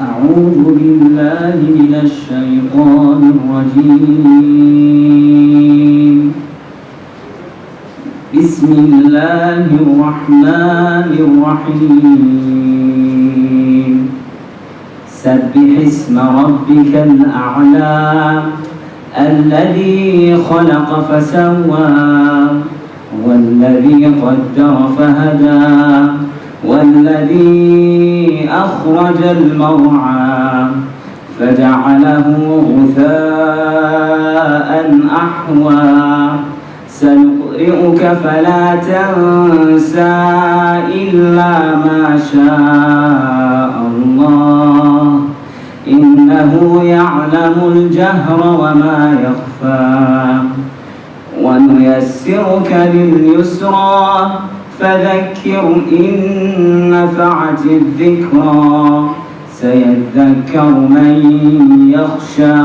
أعوذ بالله من الشيطان الرجيم. بسم الله الرحمن الرحيم. سبح اسم ربك الأعلى الذي خلق فسوى والذي قدر فهدى والذي أخرج المرعى فجعله غثاء أحوى سنقرئك فلا تنسى إلا ما شاء الله إنه يعلم الجهر وما يخفى ونيسرك لليسرى فذكر إن نفعت الذكرى سيذكر من يخشى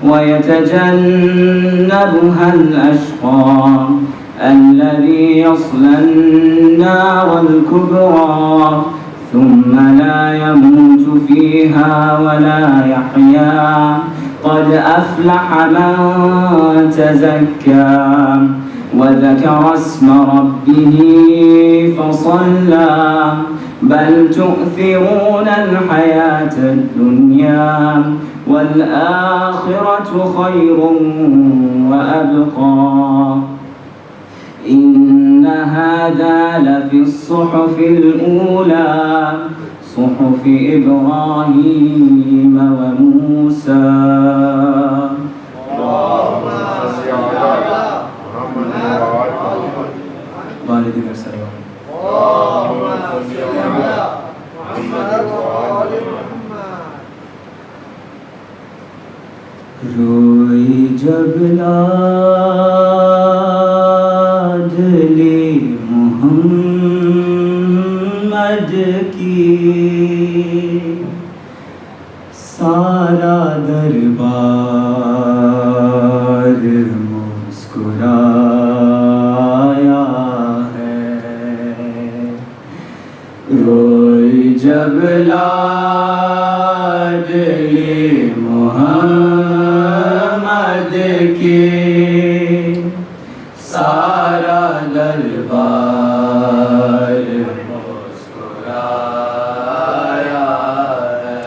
ويتجنبها الأشقى الذي يصلى النار الكبرى ثم لا يموت فيها ولا يحيا قد أفلح من تزكى وذكر اسم ربه فصلى بل تؤثرون الحياة الدنيا والآخرة خير وأبقى إن هذا لفي الصحف الأولى صحف إبراهيم وموسى. والدينا السلام. اللهم صل على محمد وآل محمد. روئی جب لاڈلی محمد کی سارا دربار مسکرایا روئی جب لاڈلی محمد کی سارا دربار مسکرایا ہے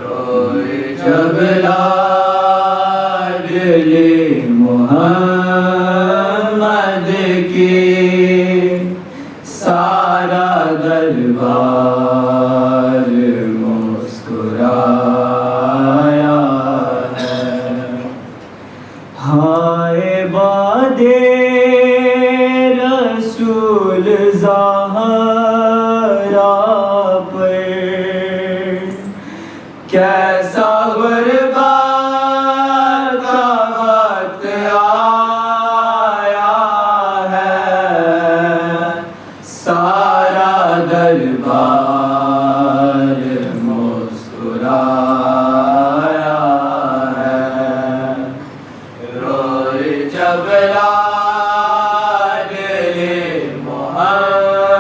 روئی جب لاڈلی محمد کی سارا دربار مسکرایا ہے ہائے باد رسول زہرا پر کیسا غربت کا وقت آیا ہے سارا دربار مسکرایا ہے روئی جب لاڈلی محمد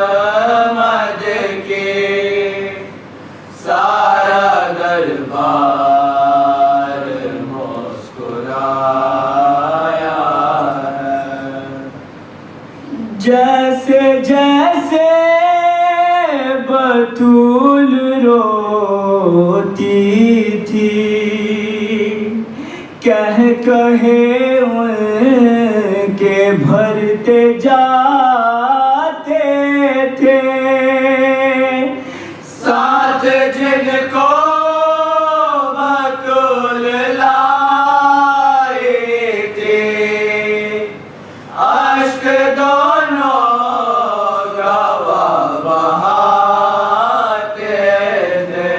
جیسے جیسے بطول روتی تھی کہے ان کے بھرتے جاتے تھے ساتھ جن کو بطول لائے تھے اشک دونوں گواہ بہاتے تھے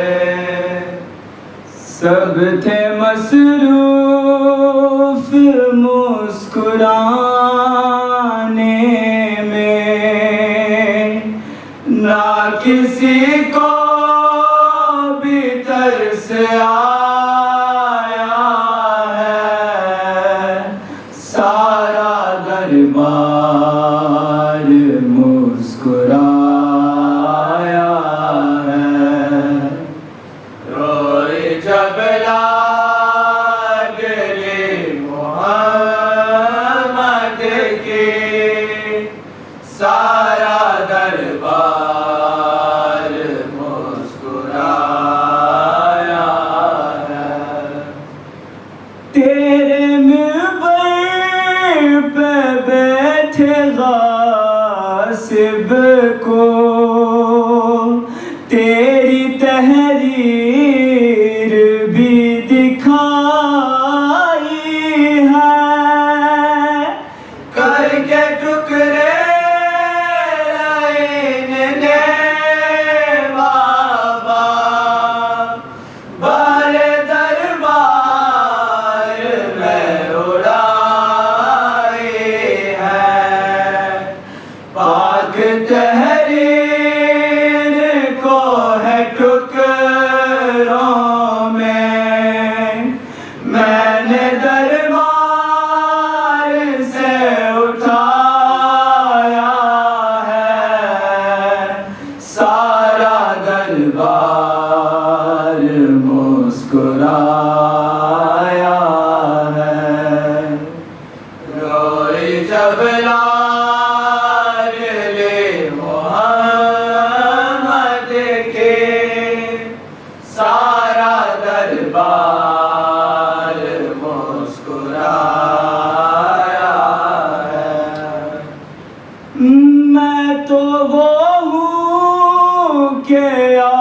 سب تھے مصروف مسکرانے میں نہ کسی کو بھی ترس آیا ہے سارا دربار مسکرایا ہے روئے جب لاڈلے محمد کے سارا دربار مسکرایا ہے تیرے منبر پہ بیٹھے غاصب کو تیری تحریر بھی دکھائی ہے کر کے ٹکڑے لائن نے بابا بار دربار میں اڑائی ہے پاک تحریر کو ہے ٹکڑوں میں نے دربار سے اٹھایا ہے سارا دربار مسکرایا ہے روئے جب لاڈلے محمد کے سارا دربار مسکرایا ہے میں تو وہ ہوں کہ یا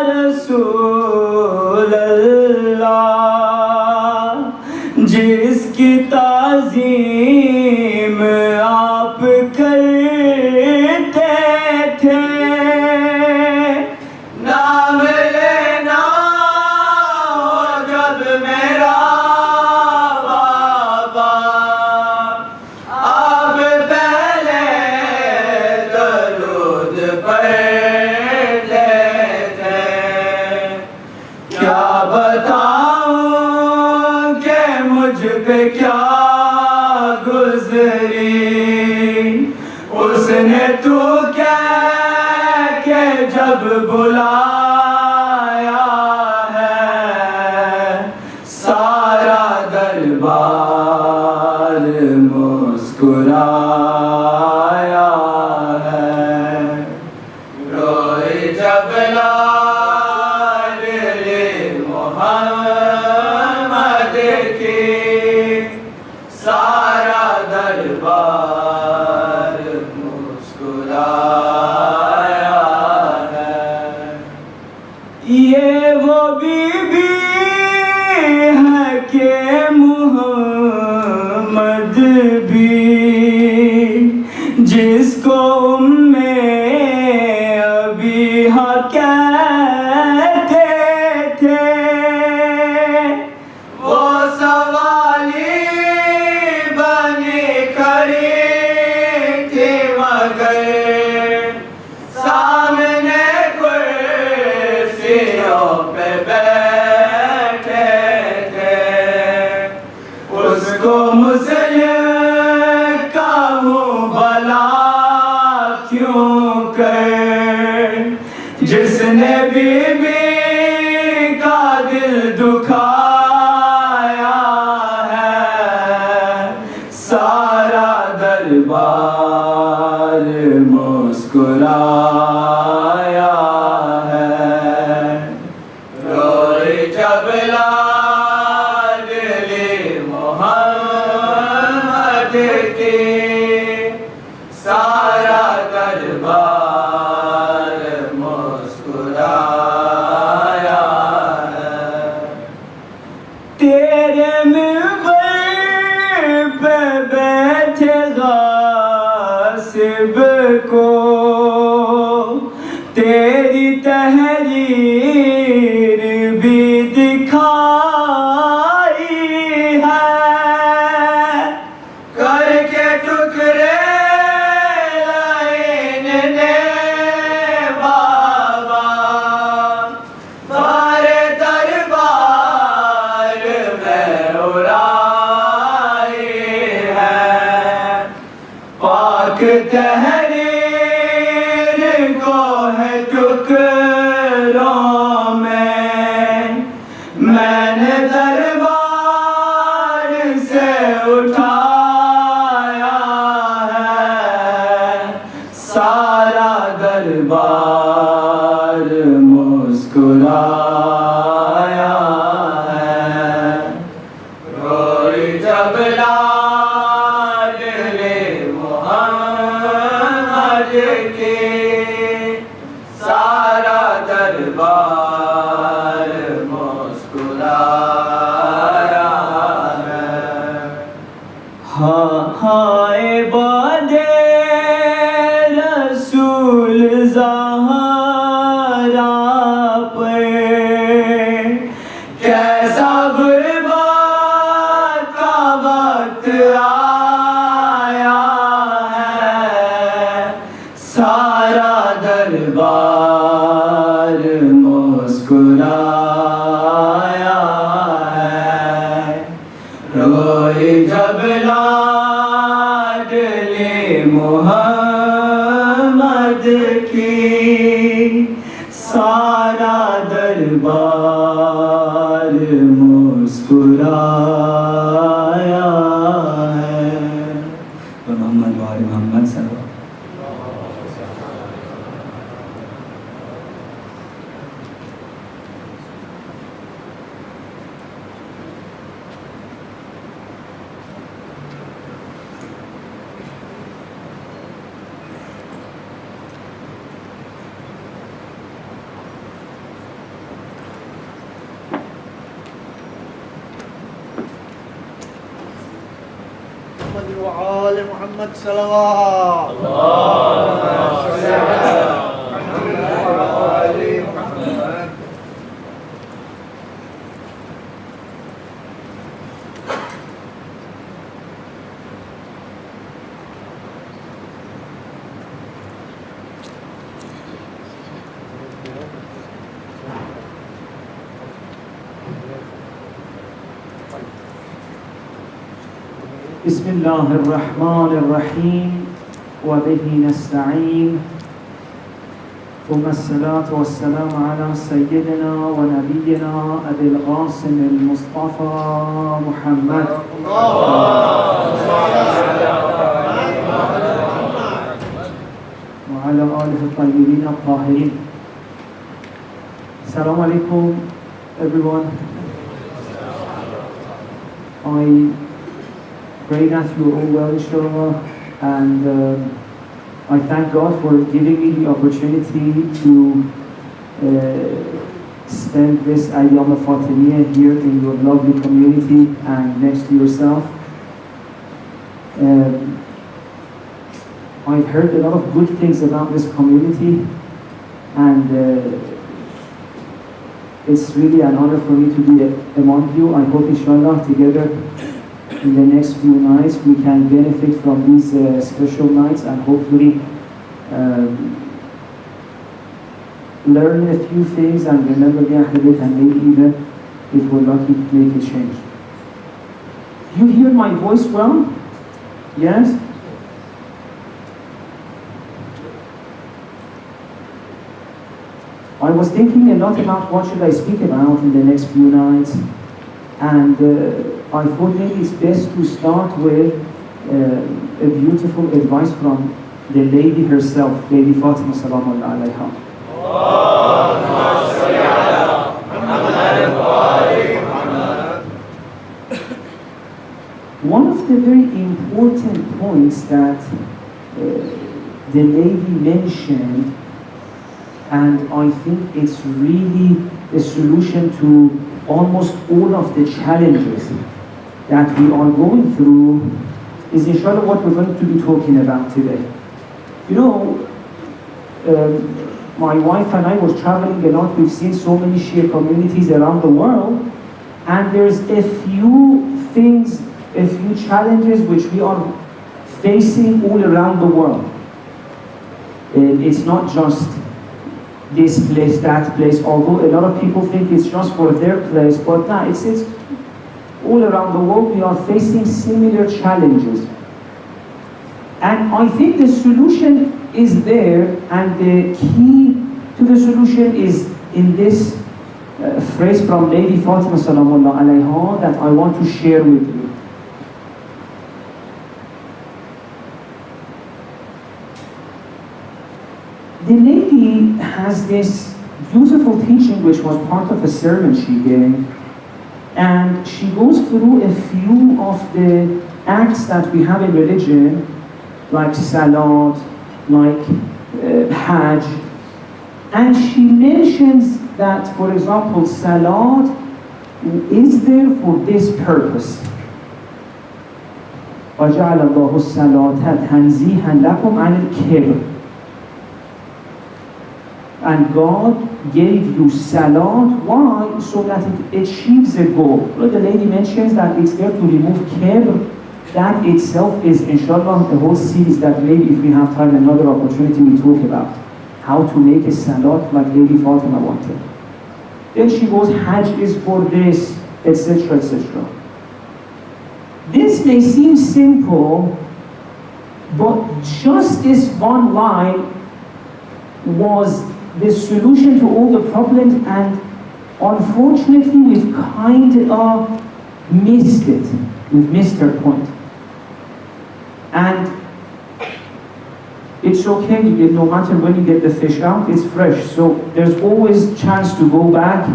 رسول اللہ جس کی تعظیم آپ کرتے تھے نام لینا ہو جب میرا بابا آپ پہلے درود پڑھتے تھے کیا بتاؤں کہ مجھ پہ کیا گزری اس نے تو کہہ کے جب بلایا ہے سارا دربار مسکرایا ہے روئے جب لاڈلے محمد کے سارا دربار مسکرایا ہے یہ وہ بی بی ہے کہ محمد بھی جس کو ابیہا کہتے تھے وہ سوالی بنی کھڑی تھی مگر سامنے کرسیوں پہ بیٹھے تھے اس کو مسلم کہوں بھلا کیوں کر جس نے بی بی کا دل دکھایا ہے سارا دربار مسکرایا ہے روئی جب لاڈلی محمد کی سارا دربار مسکرایا ہے تیرے منبر پہ بیٹھے غاصب کو تیری تحریر بھی دکھائی ہے کر کے ٹکڑے لائن نے بابا بارے دربار میں اڑائی ہے پاک تحریر کو ہے ٹکڑوں میں نے دربار سے اٹھایا ہے سارا دربار مسکرایا ہے روئی جب لاڈلی محمد کی سارا دربار مسکرایا ہے ہائے بادے رسول زہرا پر کیسا غربت کا وقت آیا ہے سارا دربار مسکرایا ہے روئی جب لاڈلی محمد کی سارا دربار مسکرایا ہے محمد وآل محمد صلی اللہ علیہ وسلم وآل محمد صلوات بسم الله الرحمن الرحيم وبه نستعين ثم الصلاة والسلام على سيدنا ونبينا أبي القاسم المصطفى محمد وعلى آله الطيبين الطاهرين. Assalamu alaikum everyone. I pray that you are all well, inshallah, and I thank God for giving me the opportunity to spend this Ayyame Fatimiyyah here in your lovely community and next to yourself. I've heard a lot of good things about this community, and it's really an honor for me to be among you. I hope, inshallah, together in the next few nights we can benefit from these special nights and hopefully learn a few things and remember the Ahadith and maybe even, if we're lucky, make a change. You hear my voice well? Yes? I was thinking a lot about what should I speak about in the next few nights, and I thought maybe it's best to start with a beautiful advice from the lady herself, Lady Fatima Salamullah alayha. One of the very important points that the lady mentioned, and I think it's really a solution to almost all of the challenges that we are going through, is inshallah what we're going to be talking about today. You know, my wife and I was traveling a lot. We've seen so many Shia communities around the world, and there's a few things, a few challenges which we are facing all around the world. It's not just this place, that place, although a lot of people think it's just for their place, but no, it's all around the world we are facing similar challenges. And I think the solution is there, and the key to the solution is in this phrase from Lady Fatima Salamullah alayha that I want to share with you. The lady has this beautiful teaching which was part of a sermon she gave, and she goes through a few of the acts that we have in religion, like salat, like hajj, and she mentions that, for example, salat is there for this purpose. وَجَعَلَ اللَّهُ الصَّلَاةَ تَنْزِيهًا لَكُمْ عَنِ الْكِبْرِ. And God gave you salat, why? So that it achieves a goal. Well, the lady mentions that it's there to remove kibr. That itself is, inshallah, a whole series that maybe if we have time, another opportunity we talk about. How to make a salat like Lady Fatima wanted. Then she goes, hajj is for this, etc., etc. This may seem simple, but just this one line was the solution to all the problems, and unfortunately we've kind of missed it. We've missed her point. And it's okay, no matter when you get the fish out, it's fresh. So there's always chance to go back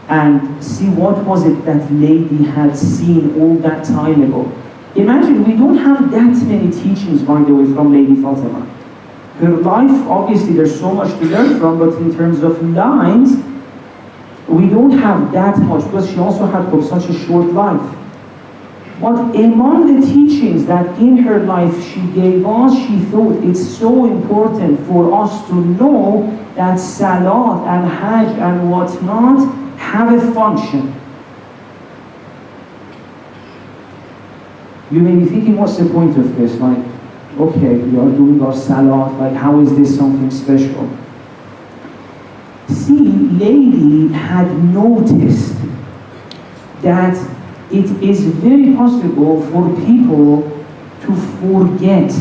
and see what was it that lady had seen all that time ago. Imagine, we don't have that many teachings, by the way, from Lady Fatima. Her life, obviously there's so much to learn from, but in terms of lines, we don't have that much, because she also had such a short life. But among the teachings that in her life she gave us, she thought it's so important for us to know that salat and hajj and whatnot have a function. You may be thinking, what's the point of this? Like, okay, we are doing our salat, like how is this something special? See, lady had noticed that it is very possible for people to forget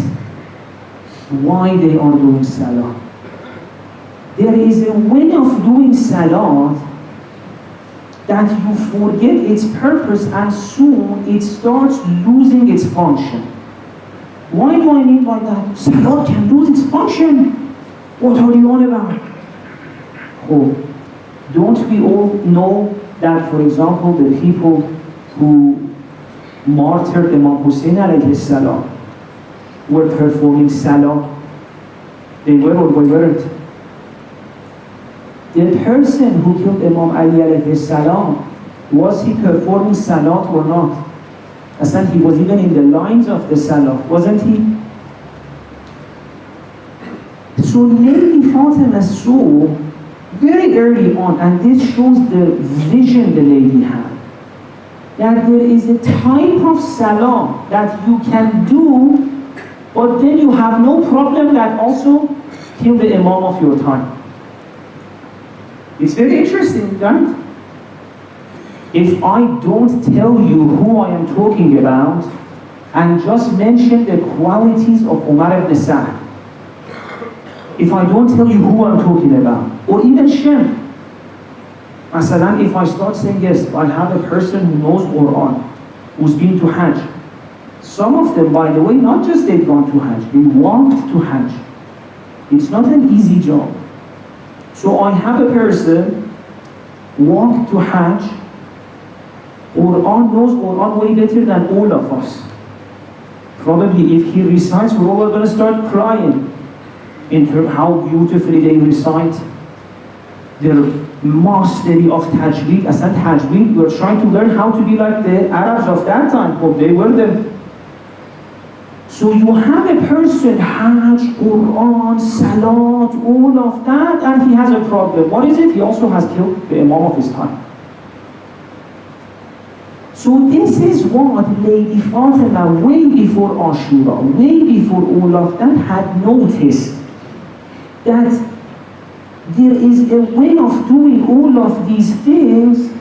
why they are doing salah. There is a way of doing salah that you forget its purpose, and soon it starts losing its function. Why do I mean by that? Salah can lose its function. What are you on about? Oh, don't we all know that, for example, the people who martyred Imam Hussein alayhi salam were performing salah? They were or they weren't? The person who killed Imam Ali alayhi salam, was he performing salat or not? Aslan, he was even in the lines of the salah, wasn't he? So Lady Fatima saw very early on, and this shows the vision the lady had, that there is a type of salah that you can do, but then you have no problem that also kill the imam of your time. It's very interesting, right? If I don't tell you who I am talking about, and just mention the qualities of Umar ibn Sa'd, if I don't tell you who I'm talking about, or even Shem, Masalan, if I start saying, yes, I have a person who knows Quran, who's been to Hajj, Some of them, by the way, not just they've gone to Hajj, they walked to Hajj. It's not an easy job. So I have a person walk to Hajj, Quran knows Quran way better than all of us. Probably if he recites, we're all going to start crying in terms how beautifully they recite. Their mastery of tajweed, asad tajweed, we're trying to learn how to be like the Arabs of that time, but they were them. So you have a person, Hajj, Quran, Salat, all of that, and he has a problem. What is it? He also has killed the Imam of his time. So this is what Lady Fatima, way before Ashura, way before all of that, had noticed. That there is a way of doing all of these things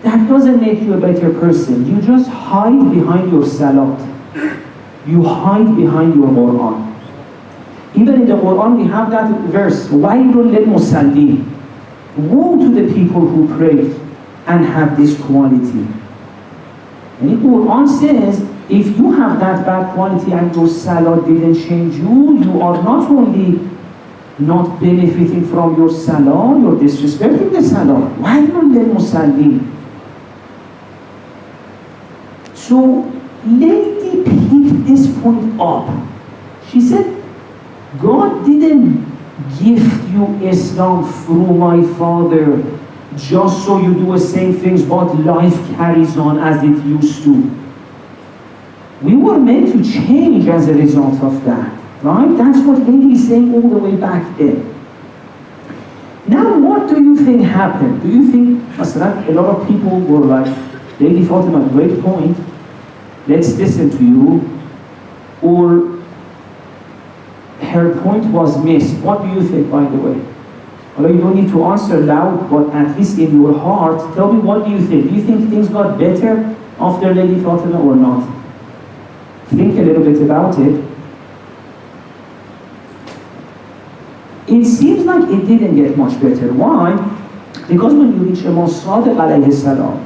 that doesn't make you a better person. You just hide behind your Salat. You hide behind your Quran. Even in the Quran we have that verse, وَيْلٌ لِلْمُصَلِّينَ. Woe to the people who pray and have this quality. And the Quran says, if you have that bad quality and your Salah didn't change you, you are not only not benefiting from your Salah, you're disrespecting the Salah. وَيْلٌ لِلْمُصَلِّينَ. So, Lady picked this point up. She said, God didn't gift you Islam through my father just so you do the same things, but life carries on as it used to. We were meant to change as a result of that, right? That's what Lady is saying all the way back then. Now, what do you think happened? Do you think, a lot of people were like, Lady Fatima, great point, let's listen to you, or her point was missed? What do you think, by the way? Although you don't need to answer loud, but at least in your heart, tell me, what do you think? Do you think things got better after Lady Fatima or not? Think a little bit about it. It seems like it didn't get much better. Why? Because when you reach Imam Sadiq alayhi salam,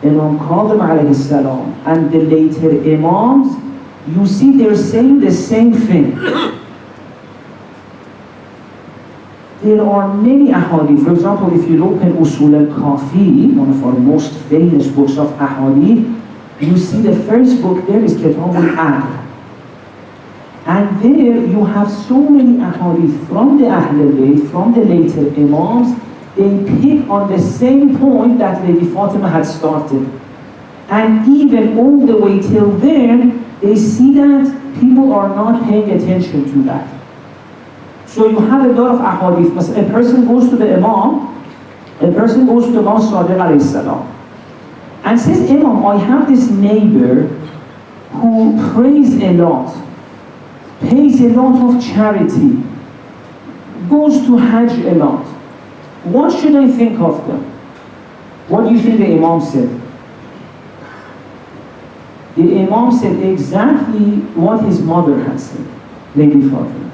Imam Qadim alayhi salam, and the later Imams, you see they're saying the same thing. There are many ahadith. For example, if you look at Usul al-Kafi, one of our most famous books of ahadith, you see the first book there is Kitab al-Aql. And there you have so many ahadith from the Ahl al-Bayt, from the later Imams. They pick on the same point that Lady Fatima had started. And even all the way till then, they see that people are not paying attention to that. So you have a lot of ahadith. A person goes to the Imam, a person goes to Imam Sadiq alayhi salam, and says, Imam, I have this neighbor who prays a lot, pays a lot of charity, goes to Hajj a lot. What should I think of them? What do you think the Imam said? The Imam said exactly what his mother had said, Lady Fatima.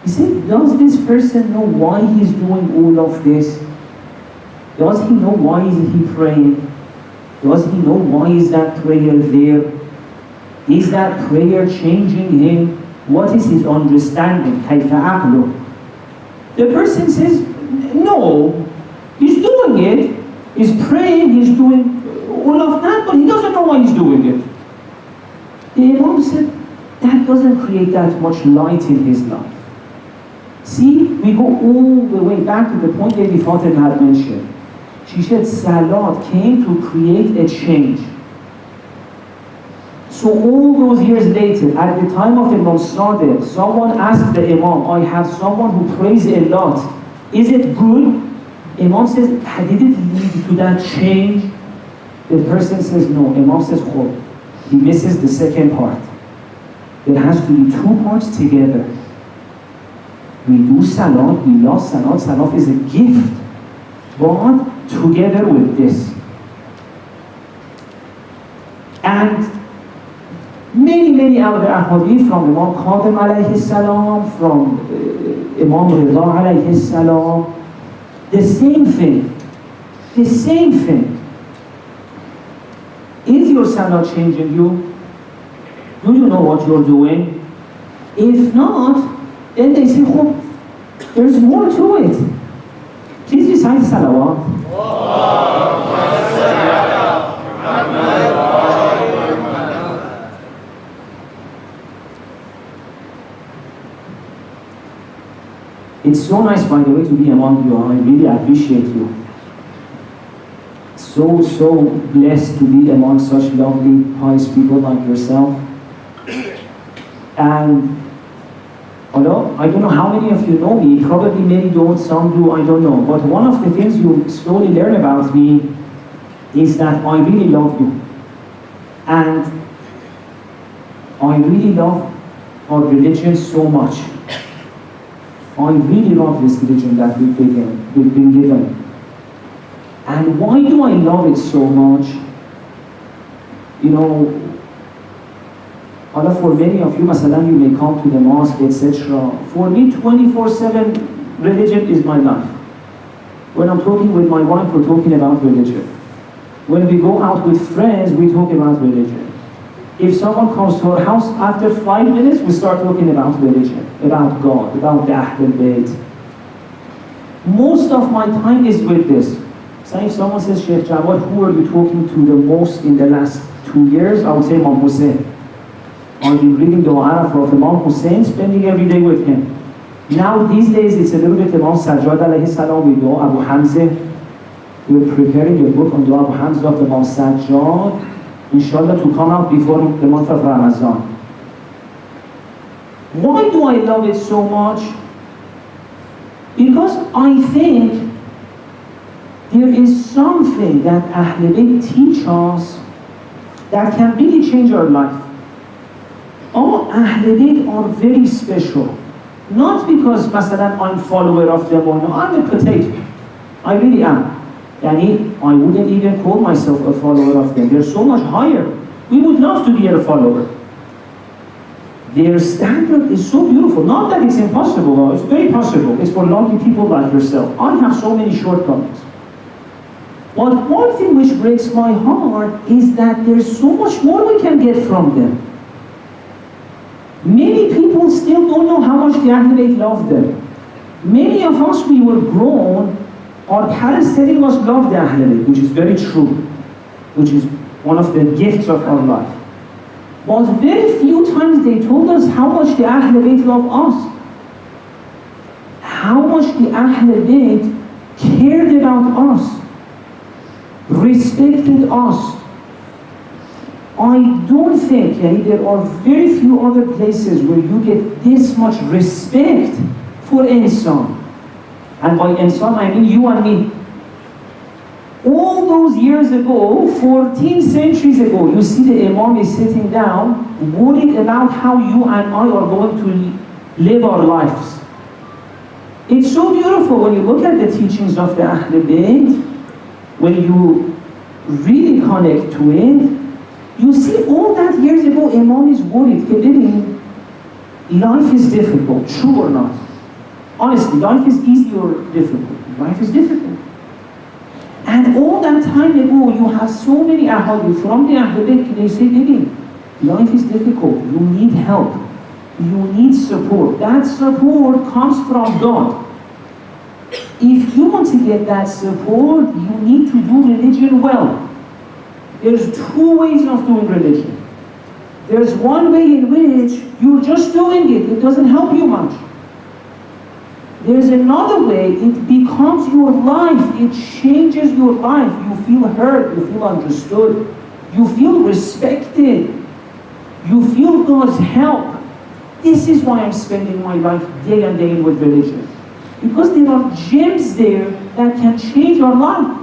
He said, does this person know why he's doing all of this? Does he know why is he praying? Does he know why is that prayer there? Is that prayer changing him? What is his understanding? كيف عقله? The person says, no, he's doing it, he's praying, he's doing all of that, but he doesn't know why he's doing it. The Imam said, that doesn't create that much light in his life. See, we go all the way back to the point Lady Fatima had mentioned. She said Salat came to create a change. So all those years later, at the time of Imam Sadiq, someone asked the Imam, I have someone who prays a lot. Is it good? Imam says, did it lead to that change? The person says no. Imam says, oh, he misses the second part. There has to be two parts together. We do Salat, we love Salat. Salat is a gift, but together with this. And many other ahadith from Imam Qadim alayhi salam, from Imam Rida alayhi salam, the same thing. The same thing. Is your Salah changing you? Do you know what you're doing? If not, then they say, oh, there's more to it. Please recite salawat. It's so nice, by the way, to be among you. I really appreciate you. So blessed to be among such lovely, pious people like yourself. And although I don't know how many of you know me, probably many don't, some do, I don't know. But one of the things you slowly learn about me is that I really love you. And I really love our religion so much. I really love this religion that we've been given. And why do I love it so much? You know, although for many of you, masalan, you may come to the mosque, etc. For me, 24/7 religion is my life. When I'm talking with my wife, we're talking about religion. When we go out with friends, we talk about religion. If someone comes to our house, after 5 minutes, we start talking about religion, about God, about the Ahl al-Bayt. Most of my time is with this. So if someone says, Sheikh Jawad, who are you talking to the most in the last 2 years? I would say Imam Hussein. I've been reading the Araf of Imam Hussein, spending every day with him. Now, these days, it's a little bit Imam Sajjad alayhi salam, we know Abu Hamza. We're preparing a book on the Abu Hamza of Imam Sajjad, inshallah, to come out before the month of Ramadan. Why do I love it so much? Because I think there is something that Ahl Bayt teach us that can really change our life. All Ahl Bayt are very special. Not because, masalan, I'm a follower of them or no, I'm a potato. I really am. Yani, I wouldn't even call myself a follower of them. They're so much higher. We would love to be a follower. Their standard is so beautiful. Not that it's impossible, it's very possible. It's for lucky people like yourself. I have so many shortcomings. But one thing which breaks my heart is that there's so much more we can get from them. Many people still don't know how much the Ahl Bayt love them. Many of us, we were grown, our parents telling us love the Ahl Bayt, which is very true, which is one of the gifts of our life. But very few times they told us how much the Ahl Bayt love us. How much the Ahl Bayt cared about us, respected us. I don't think there are very few other places where you get this much respect for insan. And by insan, I mean you and me. All those years ago, 14 centuries ago, you see the Imam is sitting down, worried about how you and I are going to live our lives. It's so beautiful when you look at the teachings of the Ahl Bayt, when you really connect to it, you see all that years ago, Imam is worried. Life is difficult, true or not? Honestly, life is easy or difficult? Life is difficult. And all that time ago, you have so many ahadith from the Ahl Bayt, they say, life is difficult, you need help, you need support. That support comes from God. If you want to get that support, you need to do religion well. There's two ways of doing religion. There's one way in which you're just doing it, it doesn't help you much. There's another way, it becomes your life, it changes your life. You feel heard, you feel understood, you feel respected, you feel God's help. This is why I'm spending my life day and day with religion. Because there are gems there that can change our life.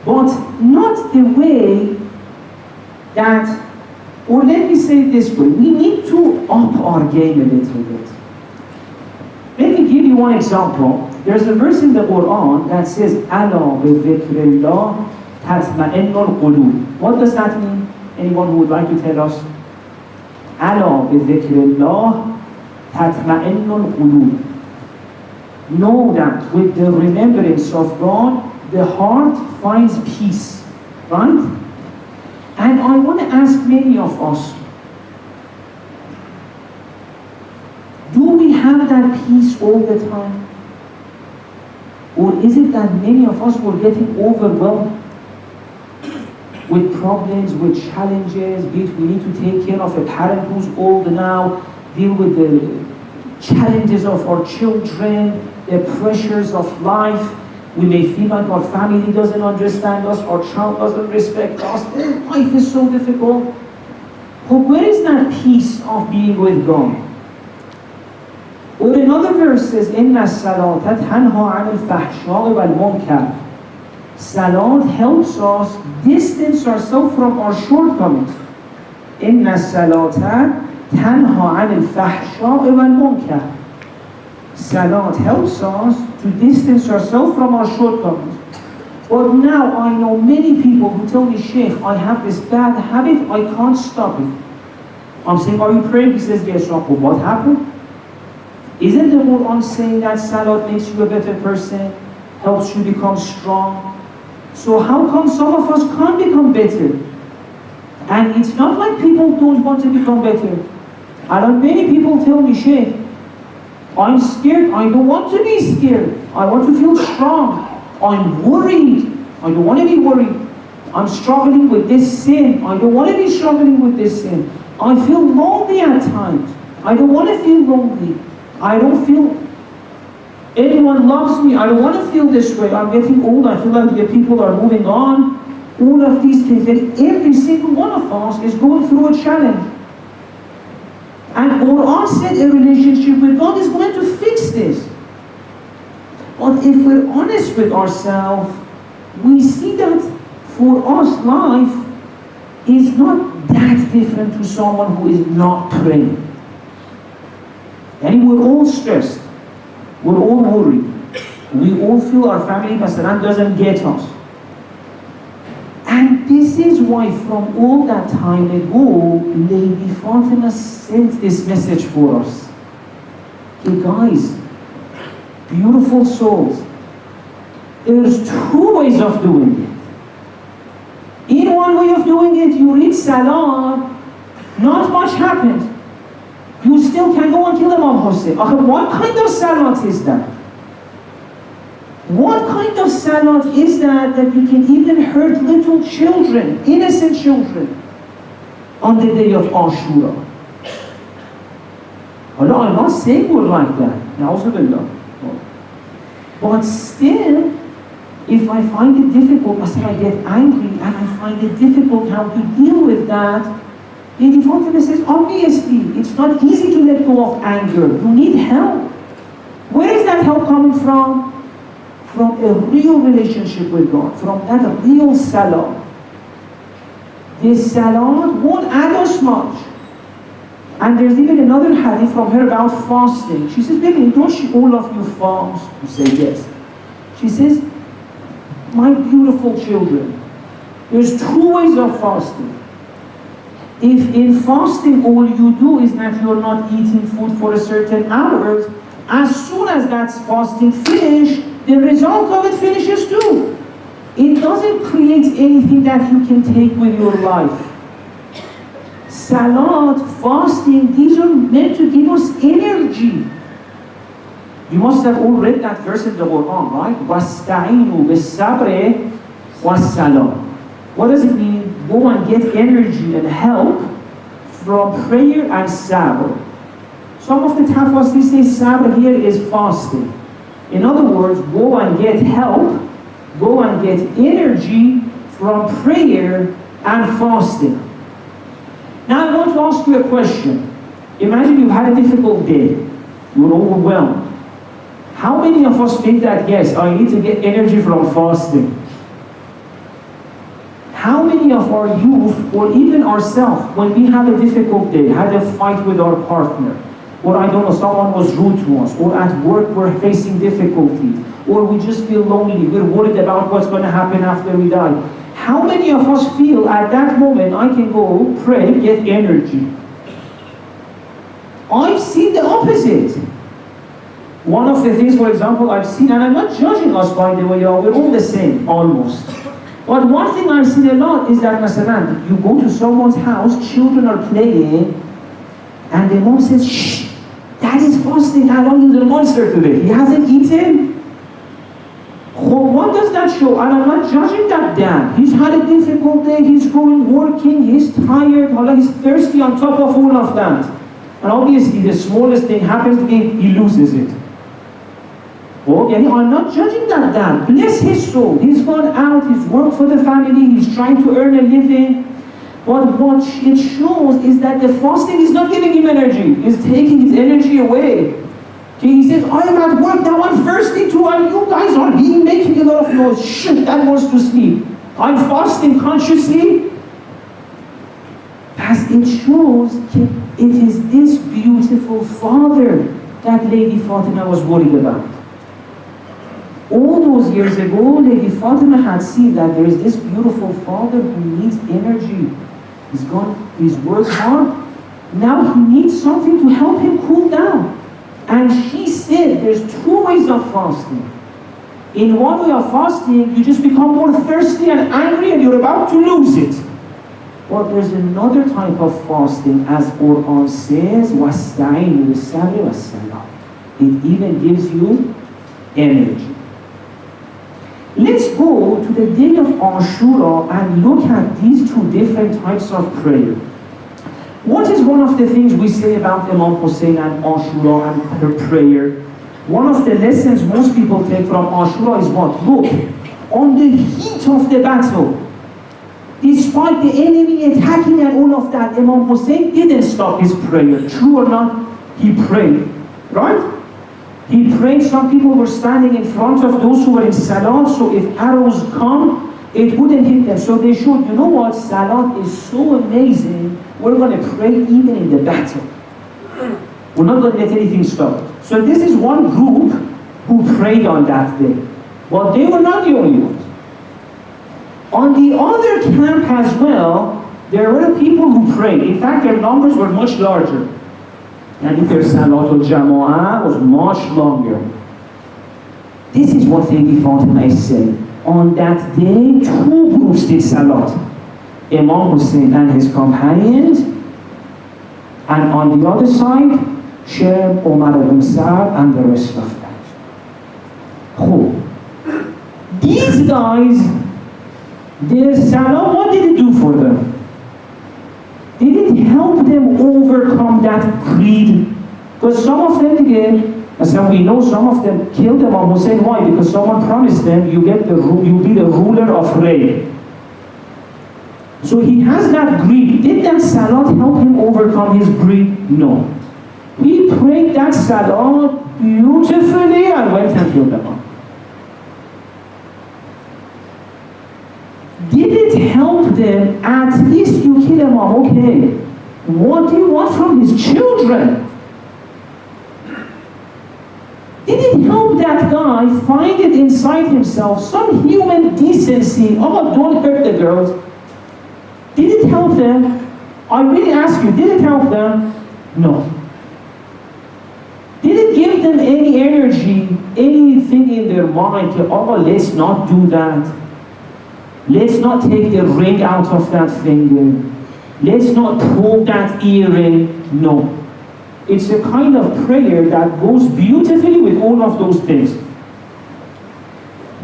But not the way that, or let me say it this way, we need to up our game a little bit. Let me give you one example. There's a verse in the Quran that says, "Ala bi dhikrillah tatma'innul qulub." What does that mean? Anyone who would like to tell us? Ala bi dhikrillah tatma'innul qulub. Know that with the remembrance of God, the heart finds peace, right? And I want to ask many of us, do we have that peace all the time? Or is it that many of us were getting overwhelmed with problems, with challenges, be it we need to take care of a parent who's old now, deal with the challenges of our children, the pressures of life. We may feel like our family doesn't understand us, our child doesn't respect us, life is so difficult. But where is that peace of being with God? Or another verse says, إِنَّ الصَّلَاةَ تَنْهَى عَنِ الْفَحْشَاءِ وَالْمُنكَرِ. Salat helps us distance ourselves from our shortcomings. إِنَّ الصَّلَاةَ تَنْهَى عَنِ الْفَحْشَاءِ وَالْمُنكَرِ. Salat helps us to distance ourselves from our shortcomings. But now I know many people who tell me, Sheikh, I have this bad habit, I can't stop it. I'm saying, are you praying? He says, yes. Well, what happened? Isn't the Quran saying that Salat makes you a better person, helps you become strong? So how come some of us can't become better? And it's not like people don't want to become better. And many people tell me, Sheikh, I'm scared, I don't want to be scared. I want to feel strong. I'm worried, I don't want to be worried. I'm struggling with this sin, I don't want to be struggling with this sin. I feel lonely at times, I don't want to feel lonely. I don't feel anyone loves me, I don't want to feel this way. I'm getting old, I feel like the people are moving on. All of these things, and every single one of us is going through a challenge. And Quran said a relationship with God is going to fix this. But if we're honest with ourselves, we see that for us life is not that different to someone who is not praying. And we're all stressed, we're all worried, we all feel our family masalan doesn't get us. And this is why from all that time ago, Lady Fatima sent this message for us. Hey guys, beautiful souls, there's two ways of doing it. In one way of doing it, you read Salah, not much happens. You still can go and kill Imam Hussein. What kind of Salat is that? What kind of Salat is that you can even hurt little children, innocent children, on the day of Ashura? Although I'm not saying we're like that. But still, if I find it difficult, I get angry and I find it difficult how to deal with that, Lady Fatima says, obviously, it's not easy to let go of anger. You need help. Where is that help coming from? From a real relationship with God, from that real Salah. This Salah won't add us much. And there's even another hadith from her about fasting. She says, baby, don't all of you fast? You say, yes. She says, my beautiful children, there's two ways of fasting. If in fasting all you do is that you're not eating food for a certain hours, as soon as that fasting finishes, the result of it finishes too. It doesn't create anything that you can take with your life. Salat, fasting, these are meant to give us energy. You must have all read that verse in the Quran, right? وَاسْتَعِينُوا بِالصَّبْرِ وَالصَّلَاةِ. What does it mean? Go and get energy and help from prayer and sabr. Some of the Tafsir say sabr here is fasting. In other words, go and get help, go and get energy from prayer and fasting. Now I want to ask you a question. Imagine you had a difficult day. You were overwhelmed. How many of us think that, yes, I need to get energy from fasting? How many of our youth, or even ourselves, when we have a difficult day, had a fight with our partner, or I don't know, someone was rude to us, or at work we're facing difficulties, or we just feel lonely, we're worried about what's going to happen after we die. How many of us feel at that moment, I can go pray, get energy? I've seen the opposite. One of the things, for example, I've seen, and I'm not judging us by the way, we're all the same, almost. But one thing I've seen a lot is that, masalan, you go to someone's house, children are playing, and the mom says, shh, dad is fasting, Allah is a monster today. He hasn't eaten. What does that show? And I'm not judging that dad. He's had a difficult day, he's going working, he's tired, Allah, he's thirsty on top of all of that. And obviously the smallest thing happens to him, he loses it. Okay, I'm not judging that dad. Bless his soul. He's gone out, he's worked for the family, he's trying to earn a living. But what it shows is that the fasting is not giving him energy, it's taking his energy away. Okay, he says, I'm at work now, I'm thirsty too, and you guys are making a lot of noise. Shit, that wants to sleep. I'm fasting consciously. As it shows, it is this beautiful father that Lady Fatima was worried about. All those years ago, Lady Fatima had seen that there is this beautiful father who needs energy. He's worked hard. Now he needs something to help him cool down. And she said there's two ways of fasting. In one way of fasting, you just become more thirsty and angry and you're about to lose it. But there's another type of fasting, as Quran says, وَاسْتَعِينُوا بِالصَّبْرِ وَالصَّلَاةِ. It even gives you energy. Let's go to the day of Ashura and look at these two different types of prayer. What is one of the things we say about Imam Hussein and Ashura and her prayer? One of the lessons most people take from Ashura is what? Look, on the heat of the battle, despite the enemy attacking and all of that, Imam Hussein didn't stop his prayer. True or not? He prayed, right? He prayed. Some people were standing in front of those who were in Salat, so if arrows come, it wouldn't hit them. So they showed, you know what, Salat is so amazing, we're going to pray even in the battle. We're not going to let anything stop. So this is one group who prayed on that day. But they were not the only ones. On the other camp as well, there were people who prayed. In fact, their numbers were much larger. And their Salatul Jama'ah was much longer. This is what Lady Fatima is saying. On that day, two groups did Salat. Imam Hussein and his companions. And on the other side, Sheikh, Omar ibn Sa'd and the rest of them. Cool. These guys, their Salah, what did it do for them? Did it help them overcome that greed? Because some of them again, as we know, some of them killed Imam Hussein. Why? Because someone promised them, you'll be the ruler of Ray. So he has that greed. Did that Salat help him overcome his greed? No. He prayed that Salat beautifully and went and killed them. Did it help them? At least you kill him, okay. What do you want from his children? Did it help that guy find it inside himself some human decency? Oh, don't hurt the girls. Did it help them? I really ask you, did it help them? No. Did it give them any energy, anything in their mind to, oh, let's not do that. Let's not take the ring out of that finger. Let's not pull that earring. No. It's a kind of prayer that goes beautifully with all of those things.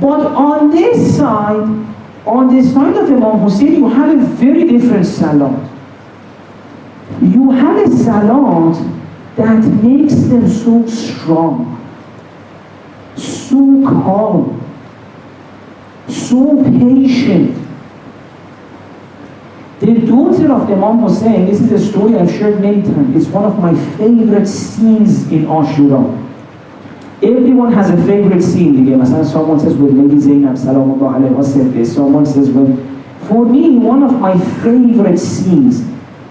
But on this side of Imam Hussein, you have a very different Salat. You have a Salat that makes them so strong, so calm, so patient. The daughter of Imam Hussein, this is a story I've shared many times. It's one of my favorite scenes in Ashura. Everyone has a favorite scene. Someone says, well, Lady Zainab, Salamullah alayhi, said this. Someone says, well, for me, one of my favorite scenes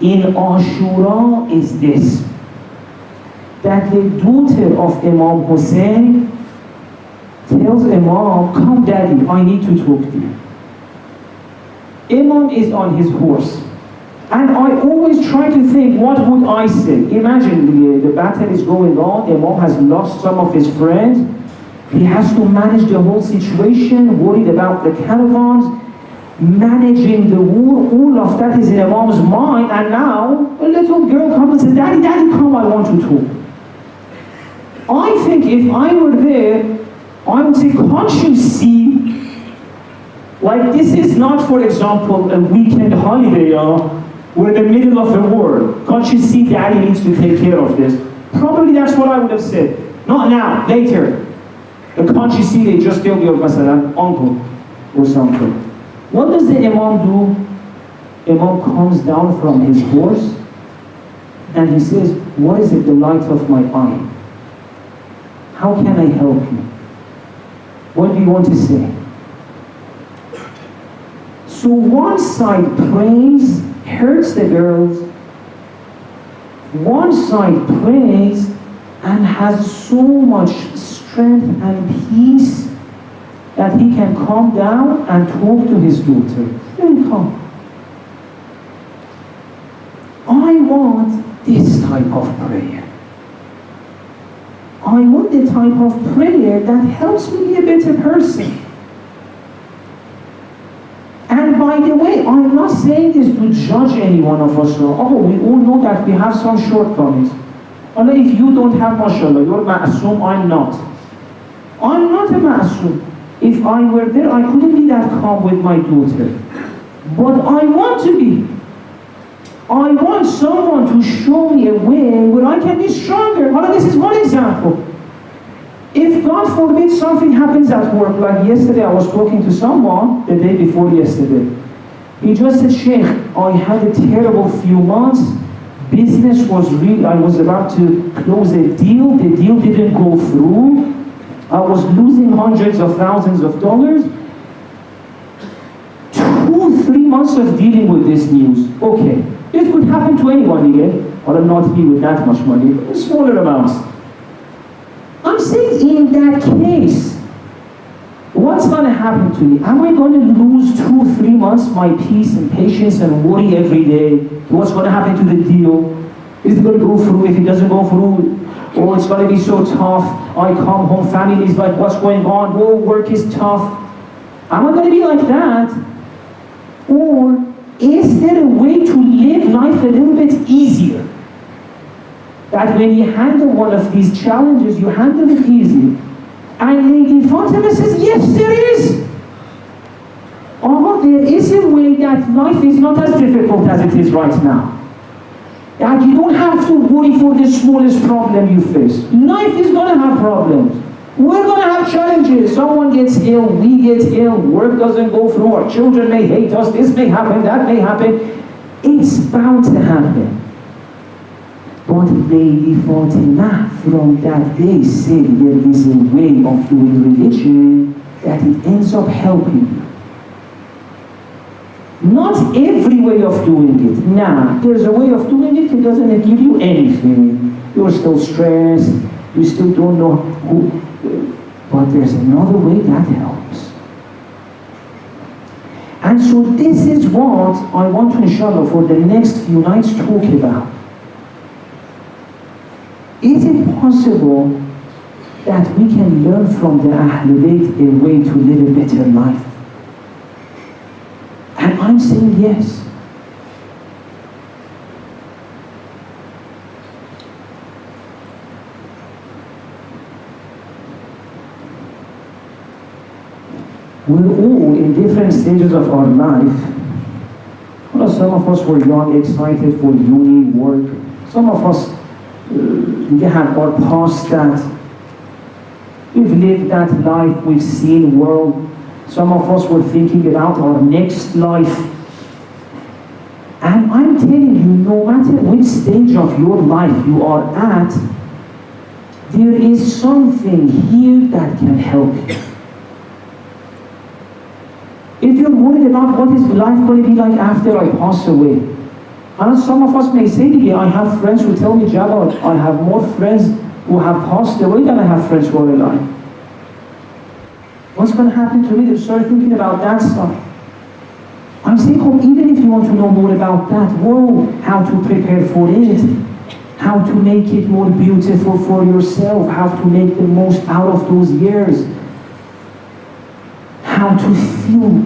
in Ashura is this. That the daughter of Imam Hussein tells Imam, come daddy, I need to talk to you. Imam is on his horse. And I always try to think, what would I say? Imagine the battle is going on, Imam has lost some of his friends. He has to manage the whole situation, worried about the caravans. managing the war, all of that is in a mom's mind, and now a little girl comes and says, Daddy, Daddy, come, I want to talk. I think if I were there, I would say, can't you see, like this is not, for example, a weekend holiday, we're in the middle of the war. Can't you see Daddy needs to take care of this? Probably that's what I would have said. Not now, later. But can't you see they just killed your uncle or something? What does the Imam do? Imam comes down from his horse and he says, what is it, the light of my eye? How can I help you? What do you want to say? So one side prays, hurts the girls. One side prays and has so much strength and peace that he can calm down and talk to his daughter. Very calm. I want this type of prayer. I want the type of prayer that helps me be a better person. And by the way, I'm not saying this to judge any one of us. Oh, we all know that we have some shortcomings. Although if you don't have, mashallah, you're ma'asum, I'm not. I'm not a ma'asum. If I were there, I couldn't be that calm with my daughter. But I want to be. I want someone to show me a way where I can be stronger. Well, this is one example. If God forbid something happens at work, like yesterday I was talking to someone, the day before yesterday. He just said, Sheikh, I had a terrible few months. Business was real. I was about to close a deal. The deal didn't go through. I was losing hundreds of thousands of dollars. 2-3 months of dealing with this news. Okay, it could happen to anyone again. Or not me with that much money, but smaller amounts. I'm saying in that case, what's going to happen to me? Am I going to lose 2-3 months my peace and patience and worry every day? What's going to happen to the deal? Is it going to go through? If it doesn't go through, oh, it's going to be so tough. I come home, family is like, what's going on? Oh, work is tough. Am I going to be like that? Or is there a way to live life a little bit easier? That when you handle one of these challenges, you handle it easy. And Lady Fatima says, yes, there is. Oh, there is a way that life is not as difficult as it is right now. That you don't have to worry for the smallest problem you face. Life is going to have problems. We're going to have challenges. Someone gets ill, we get ill, work doesn't go through, our children may hate us, this may happen, that may happen. It's bound to happen. But Lady Fatima from that day said there is a way of doing religion that it ends up helping you. Not every way of doing it. Nah, there's a way of doing it, it doesn't give you anything. You're still stressed, you still don't know who. But there's another way that helps. And so this is what I want to, inshallah, for the next few nights talk about. Is it possible that we can learn from the Ahlul Bayt a way to live a better life? And I'm saying yes. We're all in different stages of our life. Well, some of us were young, excited for uni, work. Some of us we have our past that. We've lived that life, we've seen world. Some of us were thinking about our next life. And I'm telling you, no matter which stage of your life you are at, there is something here that can help you. If you're worried about what is life going to be like after I pass away, and some of us may say to me, I have friends who tell me, Jabal, I have more friends who have passed away than I have friends who are alive. What's going to happen to me? They start thinking about that stuff. I'm saying, even if you want to know more about that, how to prepare for it, how to make it more beautiful for yourself, how to make the most out of those years, how to feel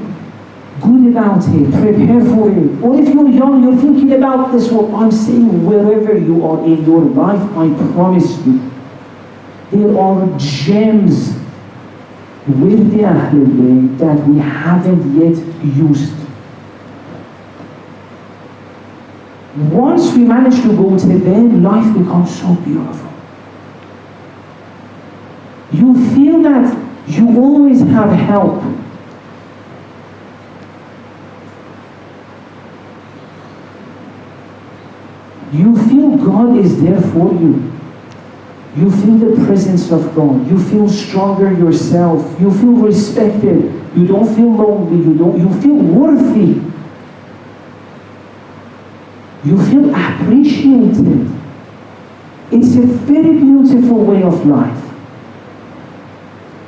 good about it, prepare for it. Or if you're young, you're thinking about this, what I'm saying, wherever you are in your life, I promise you, there are gems with the Ahlul Bayt that we haven't yet used. Once we manage to go to them, life becomes so beautiful. You feel that you always have help. You feel God is there for you. You feel the presence of God. You feel stronger yourself. You feel respected. You don't feel lonely. You feel worthy. You feel appreciated. It's a very beautiful way of life.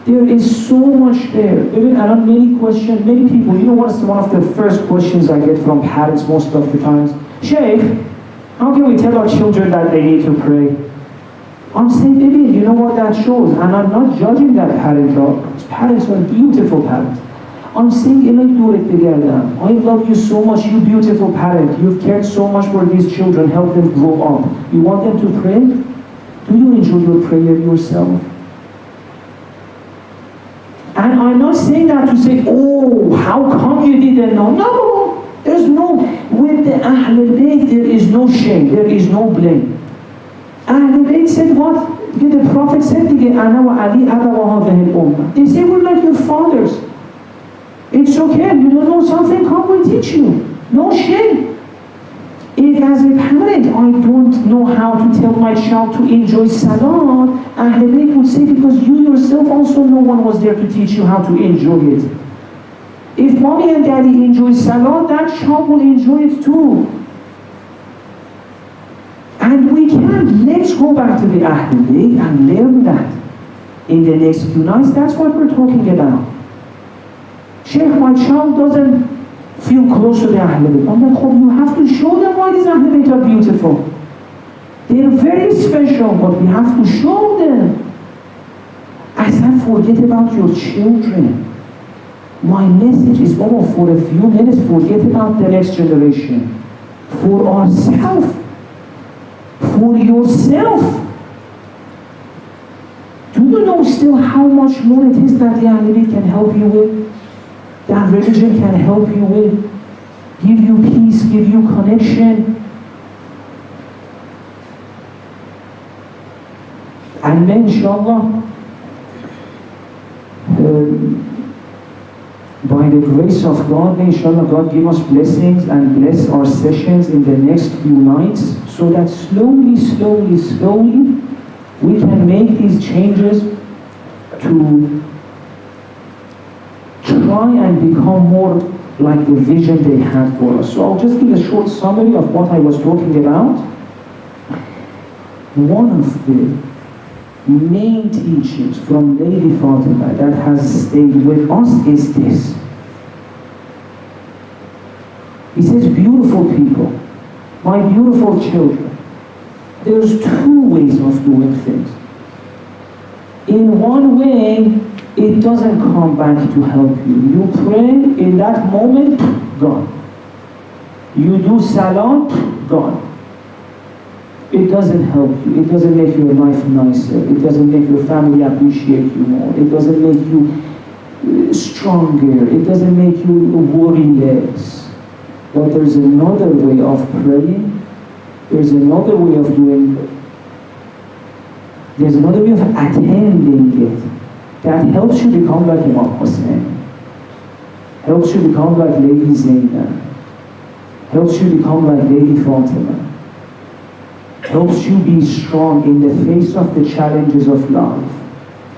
There is so much there. Even around many questions, many people, you know what's one of the first questions I get from parents most of the times? Sheikh, how can we tell our children that they need to pray? I'm saying, baby, you know what that shows? And I'm not judging that parent. Parents are beautiful parents. I'm saying, I love you so much, you beautiful parent. You've cared so much for these children, help them grow up. You want them to pray? Do you enjoy your prayer yourself? And I'm not saying that to say, oh, how come you didn't know? No, there's no, with the Ahlul Bayt, there is no shame, there is no blame. Ahlul Bayt said what? The Prophet said, they say, we're like your fathers. It's okay, you don't know something, come we'll teach you. No shame. If as a parent I don't know how to tell my child to enjoy Salah, Ahlul Bayt would say, because you yourself also no one was there to teach you how to enjoy it. If mommy and daddy enjoy Salah, that child will enjoy it too. And we can, let's go back to the Ahlul Bayt and learn that in the next few nights. That's what we're talking about. Sheikh, my child doesn't feel close to the Ahlul Bayt. I'm like, you have to show them why these Ahlul Bayt are beautiful. They're very special, but we have to show them. I said, forget about your children. My message is, for a few minutes, forget about the next generation. For ourselves. For yourself. Do you know still how much more it is that the Ahlul Bayt can help you with? That religion can help you with? Give you peace, give you connection. And then inshallah, by the grace of God, inshallah, God give us blessings and bless our sessions in the next few nights, so that slowly, we can make these changes to try and become more like the vision they had for us. So I'll just give a short summary of what I was talking about. One of the main teachings from Lady Fatimah that has stayed with us is this. He says, beautiful people, my beautiful children, there's two ways of doing things. In one way, it doesn't come back to help you. You pray, in that moment, gone. You do salat, gone. It doesn't help you. It doesn't make your life nicer. It doesn't make your family appreciate you more. It doesn't make you stronger. It doesn't make you worry less. But there's another way of praying. There's another way of doing it. There's another way of attending it that helps you become like Imam Hussein. Helps you become like Lady Zainab. Helps you become like Lady Fatimah. Helps you be strong in the face of the challenges of life.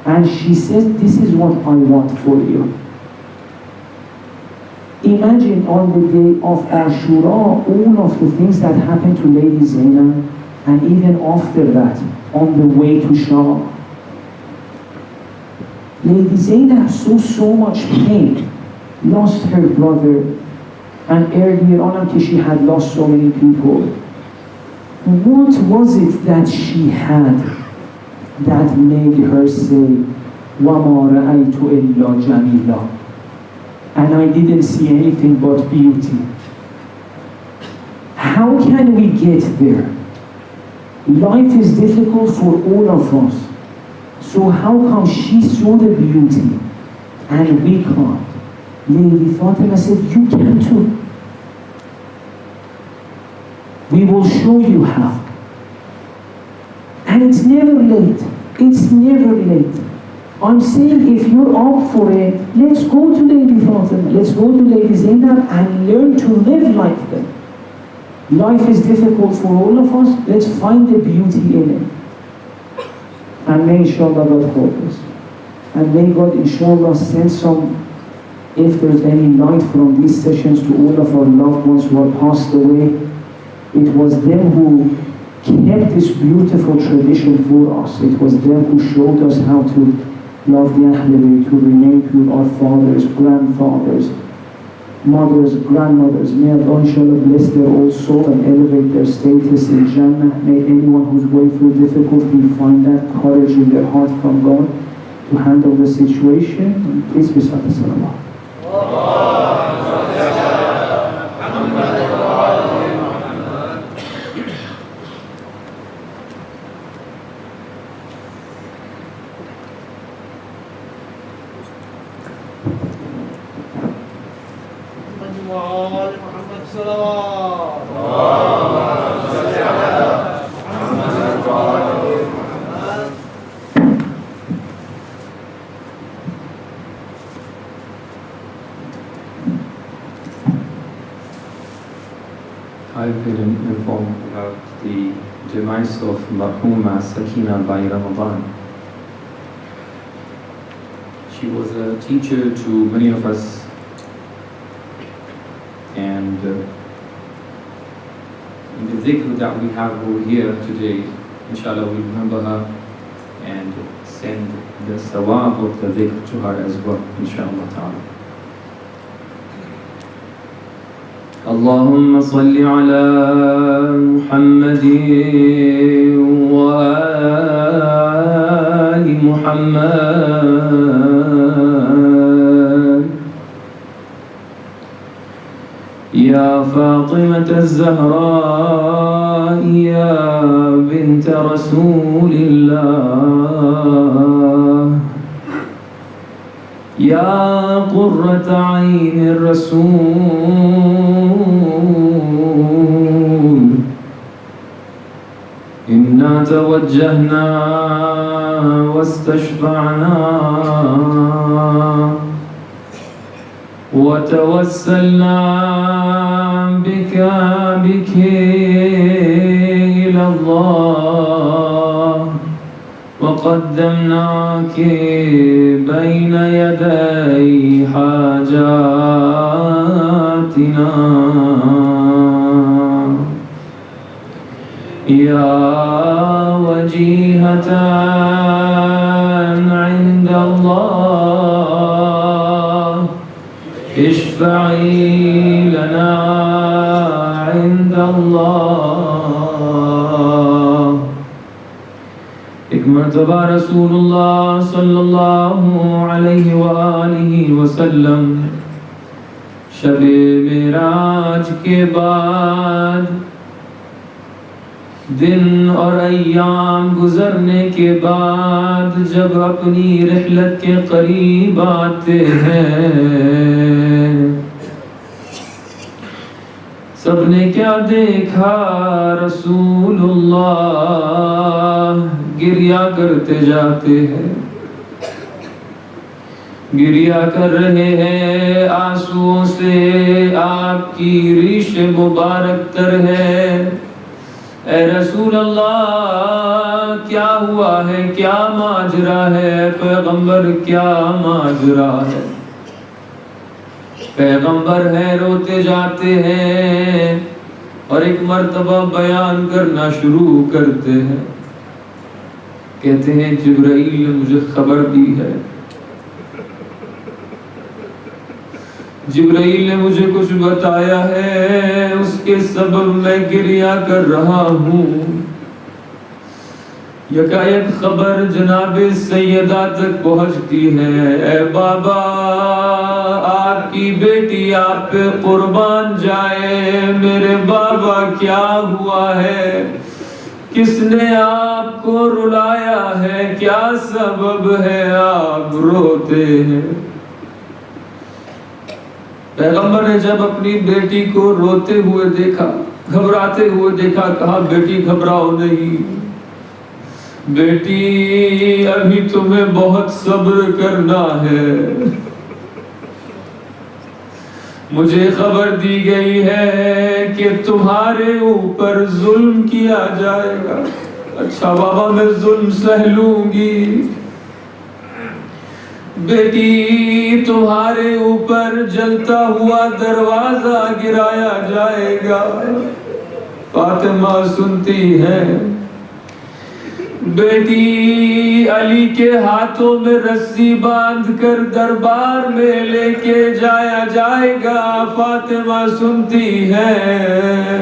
And she says, this is what I want for you. Imagine on the day of Ashura, all of the things that happened to Lady Zainab, and even after that, on the way to Sham. Lady Zainab saw so much pain, lost her brother, and earlier on she had lost so many people. What was it that she had that made her say, وَمَا رَأَيْتُ إِلَّا جَمِيلًا? and I didn't see anything but beauty. How can we get there? Life is difficult for all of us. So how come she saw the beauty and we can't? Lady Fatima said, you can too. We will show you how. And it's never late. It's never late. I'm saying if you're up for it, let's go to Lady Fatima, let's go to Lady Zainab and learn to live like them. Life is difficult for all of us, let's find the beauty in it. And may inshallah God help us. And may God inshallah send some, if there's any light from these sessions to all of our loved ones who have passed away. It was them who kept this beautiful tradition for us. It was them who showed us how to love the Ahlul Bayt, to remain pure, our fathers, grandfathers, mothers, grandmothers. May Allah inshallah bless their old soul and elevate their status in Jannah. May anyone who's going through difficulty find that courage in their heart from God to handle the situation. And please be satisfied. وآل محمد صلوات. I've been informed about the demise of Marhuma Sakina by Ramadan. She was a teacher to many of us, and in the dhikr that we have over here today, inshallah we'll remember her and send the sawab of the dhikr to her as well, inshallah ta'ala. اللهم صل على محمد وآل محمد يا فاطمة الزهراء يا بنت رسول الله يا قرة عين الرسول إنا توجهنا واستشفعنا وتوسلنا بك إلى الله وقدمناك بين يدي حاجاتنا يا وجيهة عند الله اشفعي لنا عند الله ایک مرتبہ رسول اللہ صلی اللہ علیہ وآلہ وسلم شب معراج کے بعد दिन और अय्याम गुजरने के बाद जब अपनी रिहलत के करीब आते हैं सबने क्या देखा रसूलुल्लाह गिरिया करते जाते हैं गिरिया कर रहे हैं आंसुओं से आपकी रीश मुबारक तर है ऐ रसूल अल्लाह क्या हुआ है क्या माजरा है पैगंबर क्या माजरा है पैगंबर है रोते जाते हैं और एक मर्तबा बयान करना शुरू करते हैं कहते हैं जिब्राइल ने मुझे खबर दी है जिब्राइल ने मुझे कुछ बताया है उसके सबब मैं गिरिया कर रहा हूँ یکایک خبر جناب سیدہ تک پہنچتی ہے، اے بابا آپ کی بیٹی آپ پہ قربان جائے، میرے بابا کیا ہوا ہے، کس نے آپ کو رلایا ہے، کیا سبب ہے آپ روتے ہیں؟ پیغمبر نے جب اپنی بیٹی کو روتے ہوئے دیکھا، گھبراتے ہوئے دیکھا، کہا بیٹی گھبراؤ نہیں، بیٹی ابھی تمہیں بہت صبر کرنا ہے، مجھے خبر دی گئی ہے کہ تمہارے اوپر ظلم کیا جائے گا۔ اچھا بابا میں ظلم سہ لوں گی، بیٹی تمہارے اوپر جلتا ہوا دروازہ گرایا جائے گا۔ فاطمہ سنتی ہے، بیٹی علی کے ہاتھوں میں رسی باندھ کر دربار میں لے کے جایا جائے گا۔ فاطمہ سنتی ہے،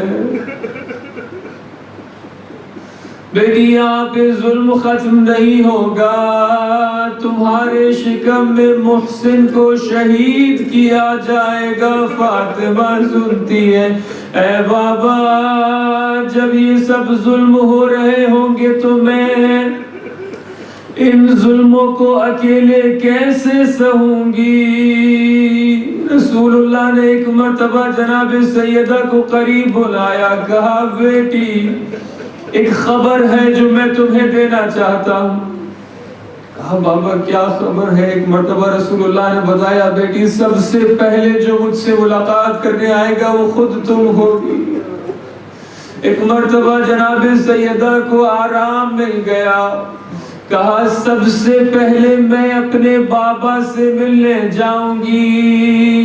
بیٹی یہاں پہ ظلم ختم نہیں ہوگا، تمہارے شکم میں محسن کو شہید کیا جائے گا۔ فاطمہ سنتی ہے، اے بابا جب یہ سب ظلم ہو رہے ہوں گے تو میں ان ظلموں کو اکیلے کیسے سہوں گی؟ رسول اللہ نے ایک مرتبہ جناب سیدہ کو قریب بلایا، کہا بیٹی ایک خبر ہے جو میں تمہیں دینا چاہتا ہوں۔ کہا بابا کیا خبر ہے؟ ایک مرتبہ رسول اللہ نے بتایا، بیٹی سب سے پہلے جو مجھ سے ملاقات کرنے آئے گا وہ خود تم ہوگی۔ ایک مرتبہ جناب سیدہ کو آرام مل گیا، کہا سب سے پہلے میں اپنے بابا سے ملنے جاؤں گی،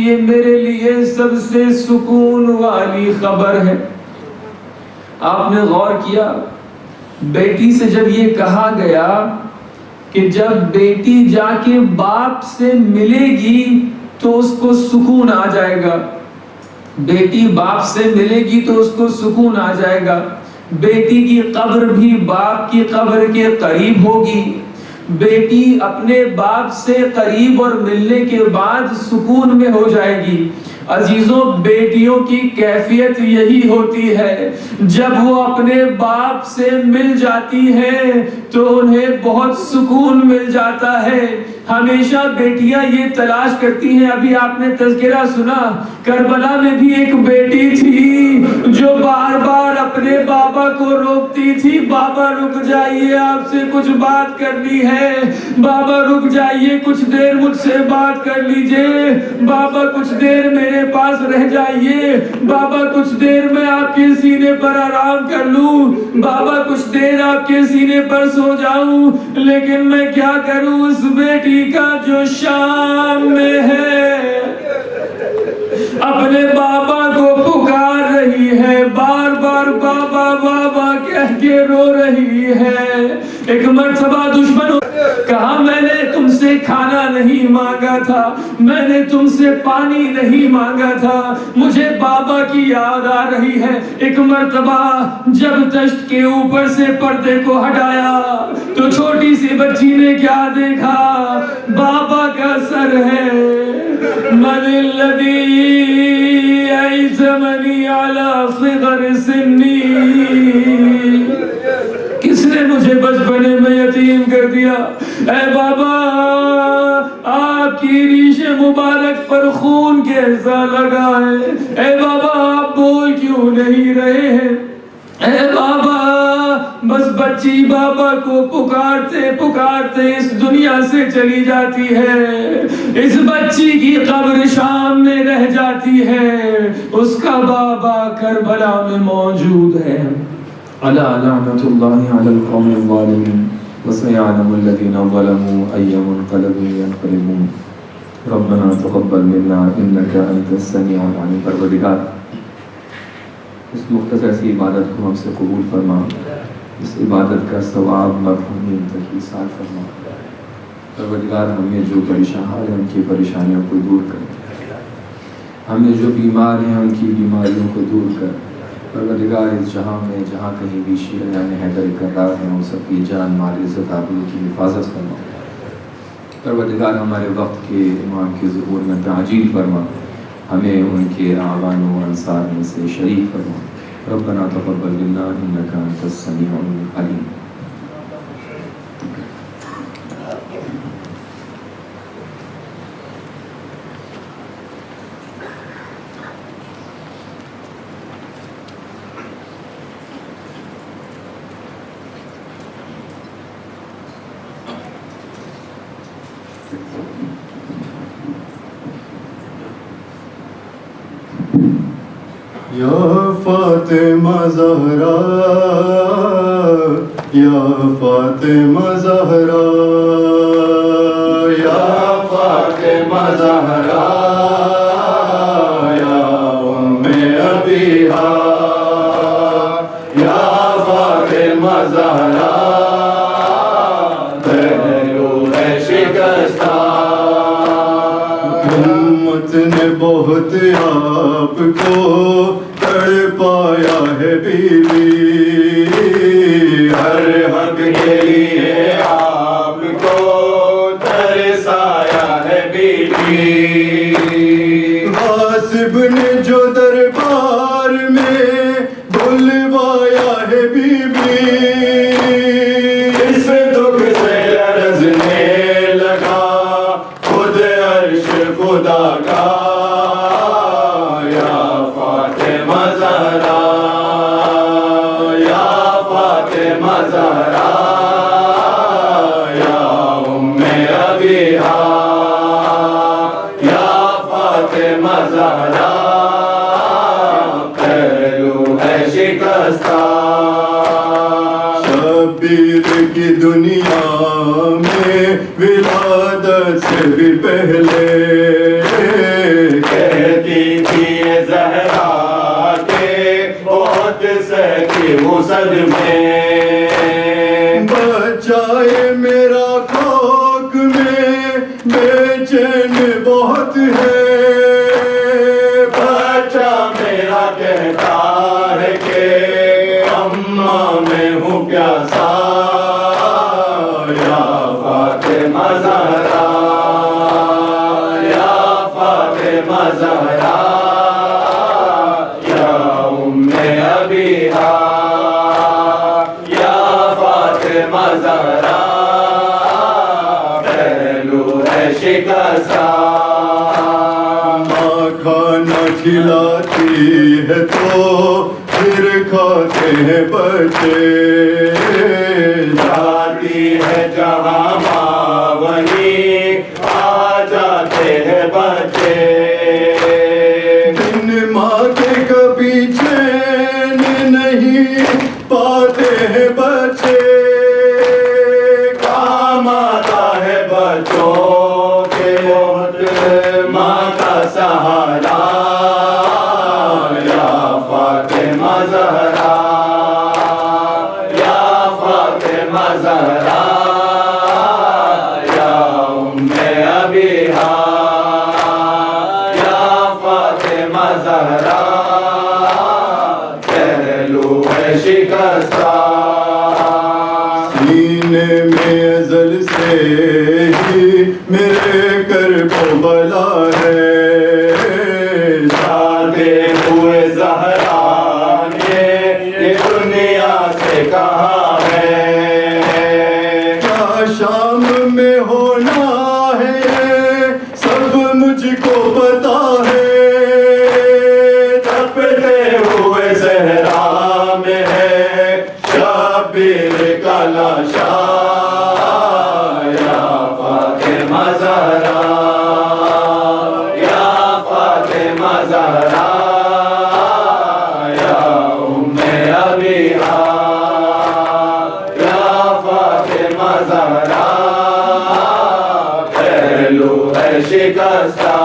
یہ میرے لیے سب سے سکون والی خبر ہے۔ آپ نے غور کیا، بیٹی سے جب یہ کہا گیا کہ جب بیٹی جا کے باپ سے ملے گی تو اس کو سکون آ جائے گا، بیٹی باپ سے ملے گی تو اس کو سکون آ جائے گا، بیٹی کی قبر بھی باپ کی قبر کے قریب ہوگی، بیٹی اپنے باپ سے قریب اور ملنے کے بعد سکون میں ہو جائے گی۔ عزیزوں بیٹیوں کی کیفیت یہی ہوتی ہے، جب وہ اپنے باپ سے مل جاتی ہے تو انہیں بہت سکون مل جاتا ہے۔ ہمیشہ بیٹیاں یہ تلاش کرتی ہیں، ابھی آپ نے تذکرہ سنا، کربلا میں بھی ایک بیٹی تھی جو بار بار اپنے بابا کو روکتی تھی، بابا رک جائیے آپ سے کچھ بات کرنی ہے، بابا رک جائیے کچھ دیر مجھ سے بات کر لیجئے، بابا کچھ دیر میرے پاس رہ جائیے، بابا کچھ دیر میں آپ کے سینے پر آرام کر لوں، بابا کچھ دیر آپ کے سینے پر سو جاؤں۔ لیکن میں کیا کروں، اس بیٹی کا جو شام میں ہے اپنے بابا کو پکار رہی ہے، بار بار بابا بابا کہہ کے رو رہی ہے۔ ایک مرتبہ دشمن کہا میں نے تم سے کھانا نہیں مانگا تھا، میں نے تم سے پانی نہیں مانگا تھا، مجھے بابا کی یاد آ رہی ہے۔ ایک مرتبہ جب تشت کے اوپر سے پردے کو ہٹایا تو چھوٹی سی بچی نے کیا دیکھا، بابا کا سر ہے۔ من الذی ایثمنی علی صغر سنی، کس نے مجھے بچپنے میں یتیم کر دیا؟ اے بابا آپ کی ریش مبارک پر خون کیسا لگا ہے؟ اے بابا آپ بول کیوں نہیں رہے ہیں؟ اے بابا بس بچی بابا کو پکارتے پکارتے اس دنیا سے چلی جاتی ہے، اس بچی کی قبر شام میں رہ جاتی ہے، اس کا بابا کربلا میں موجود ہے۔ الا لعنت اللہ علی القوم الظالمین وسيعلم الذين ظلموا أي منقلب ينقلبون ربنا تقبل منا انك انت السميع العليم۔ پروردگار اس مختصر سی عبادت کو ہم سے قبول فرما، اس عبادت کا ثواب مرحومین تک ایصال فرما۔ پروردگار ہمیں جو پریشان ہیں ان کی پریشانیوں کو دور کر، ہمیں جو بیمار ہیں ان کی بیماریوں کو دور کر، پروردگار اس جہاں میں جہاں کہیں بھی شیعیان حیدر کرار ہیں ان سب کی جان مال عزت آبرو کی حفاظت فرما. پروردگار ہمارے وقت کے امام کے ظہور میں تعجیل فرما, ہمیں ان کے اعوان و انصار میں سے شریک فرما. ربنا تقبل منا انک انت السمیع العلیم. یا فاطمہ زہرا یا فاطمہ زہرا یا فاطمہ زہرا یا ام ابیہا یا فاطمہ زہرا پہلو ہے شکستہ. امت نے بہت آپ کو پایا ہے بیوی, ہر حق کے لیے آپ کو ترسایا ہے بیوی. غاصب نے جو دربار میں بلوایا ہے بیوی, اس دکھ سے لرزنے لگا خود عرش خدا کا. شبیر کی دنیا میں ولادت سے بھی پہلے کہتی تھی زہرا کے بہت سہتی وہ صدمے, بچائے میرا خاک میں بے چین بہت ہے. بچہ میرا کہتا ہے کہ اماں میں ہوں پیاسا. یا فاطمہ زہرا یا فاطمہ زہرا یا ام ابیہا یا فاطمہ زہرا پہلو ہے شکستہ. ماں کھانا کھلاتی ہے تو پھر کھاتے ہیں بچے, جاتی ہے جہاں ماں وہیں آ جاتے ہیں بچے. بن ماں کے کبھی چین نہیں پاتے ہیں بچے, کام آتا ہے بچوں کے ماں کا سہارا. یا فاطمہ زہرا یا فاطمہ زہرا یا ام ابیہا یا فاطمہ زہرا پہلو ہے شکستہ. سینے میں ازل سے ہی میرے کرب و بلا ہے, شادے ہوئے زہرا نے یہ دنیا سے کہا ہے. کیا شام میں ہونا ہے سب مجھ کو پتا ہے, تپتے ہوئے صحرا میں ہے شبیر کا لاشا. یا فاطمہ زہرا یا فاطمہ زہرا یا ام ابیہا یا فاطمہ زہرا پہلو ہے شکستہ.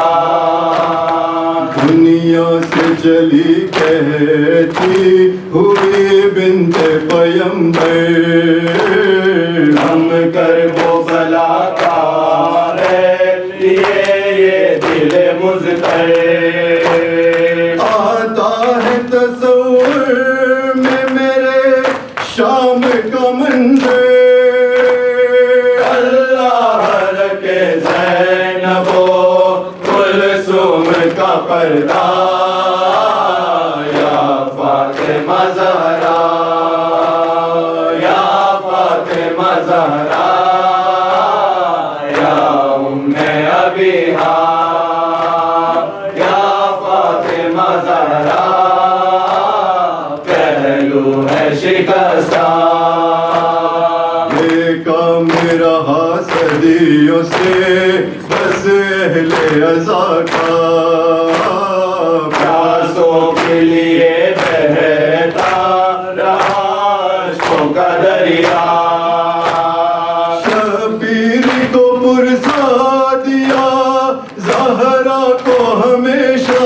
دنیا سے چلی کہتی ہوئی بنت پیمبر, ہم کرب و بلا کا ہے یہ دل مضطرب. آتا ہے تصور رہا صدیوں سے بس اہل عزا کا، پیاسوں کے لیے بہتا رہا عشقوں کا دریا، شبیر کو پرسا دیا زہرا کو ہمیشہ،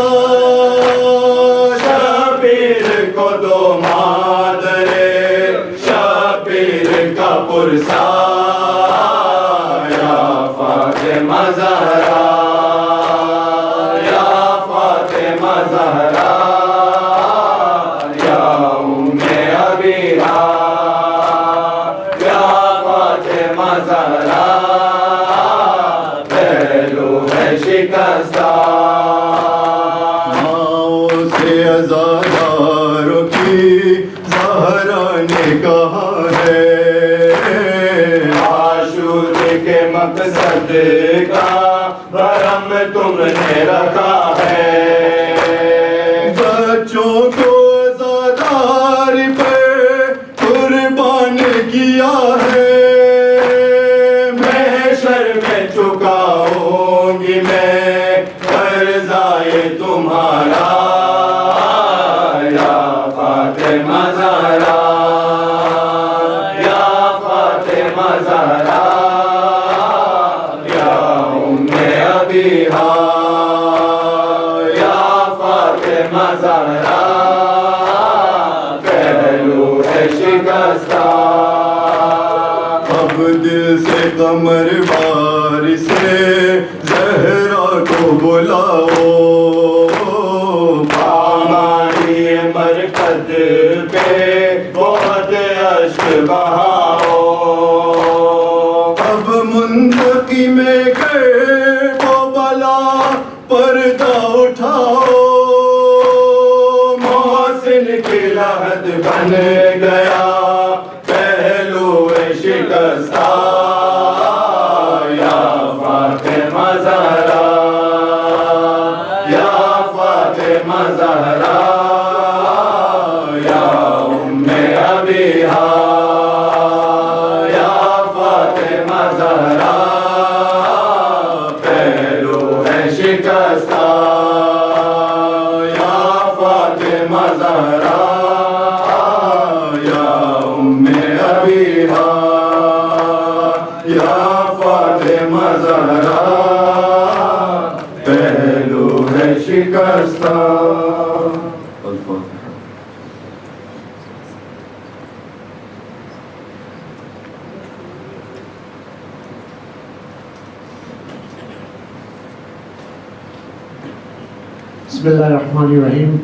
شبیر کو دو مادرے شبیر کا پرسا، یا فاطمہ زہرا یا فاطمہ زہرا یا ام ابیہا یا فاطمہ زہرا، پہلو ہے شکستہ، ماؤں سے عزاداروں کی زہرا نے کہا ہے، عاشور کے مقصد کا بھرم تم نے رکھا ہے، بچوں کو عزادار پہ قربان کیا ہے، محشر میں چکاؤں گی میں قرضائے تمہارا، یا فاطمہ زہرا یا فاطمہ زہرا یا ام ابیہا یا فاطمہ زہرا، پہلو ہے شکستہ، اب دل سے قمر بار سے زہرا کو بلاؤ، ہماری مرکز پہ بہت اشک بہاؤ، اب منتقی میں گئے وہ بلا پردہ اٹھاؤ، محسن کی لحد بن گیا پہلو شکستہ، یا فاطمہ زہرا یا فاطمہ زہرا یا ام ابیہا یا فاطمہ زہرا، پہلو ہے شکستہ، یا فاطمہ زہرا یا ام ابیہا یا فاطمہ زہرا، پہلو ہے شکستہ۔ بسم اللہ الرحمن الرحیم۔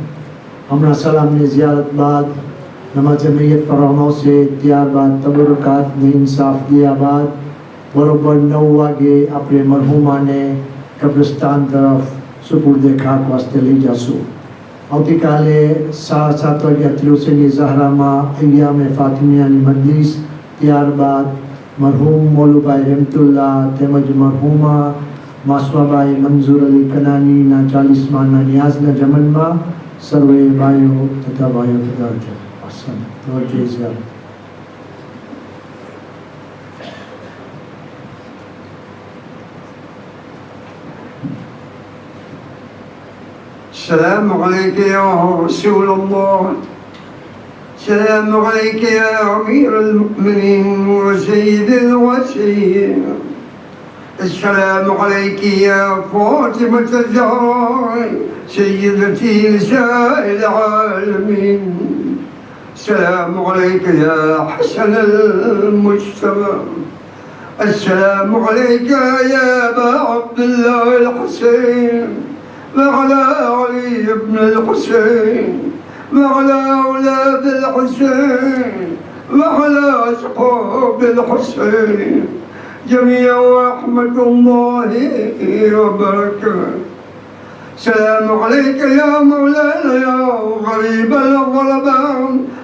ہمارا سلام نے زیارت بعد نماز میت پڑھاؤں سے تیار بعد تبرکات میں انصاف دیا بعد برابر 9 واگے اپنے مرحومانے قبرستان طرف سپرد خاک واسطے لے جاسو۔ اوتی کالے 7 واگے اتلوسنی زہرا ماں ایام فاطمیہ نی مجلس تیار بعد مرحوم مولو بھائی رحمت اللہ تیمج مرحومہ ماسوا بائی منظور علی کنانی نا 40 ماہ نا نیاز نا جمن ماں سروے بائیو تتا بائیو تتا جو حسن توجہ زیادہ۔ السلام عليك يا رسول الله، السلام عليك يا أمير المؤمنين وسيد الوصيين، السلام عليك يا فاطمة الزهراء سيدتي نساء العالمين، السلام عليك يا حسن المجتبى، السلام عليك يا أبا عبد الله الحسين وعلى علي بن الحسين وعلى أولاد الحسين وعلى أصحاب الحسين جميعا ورحمة الله وبركاته۔ السلام عليك يا مولانا يا غريب الغرباء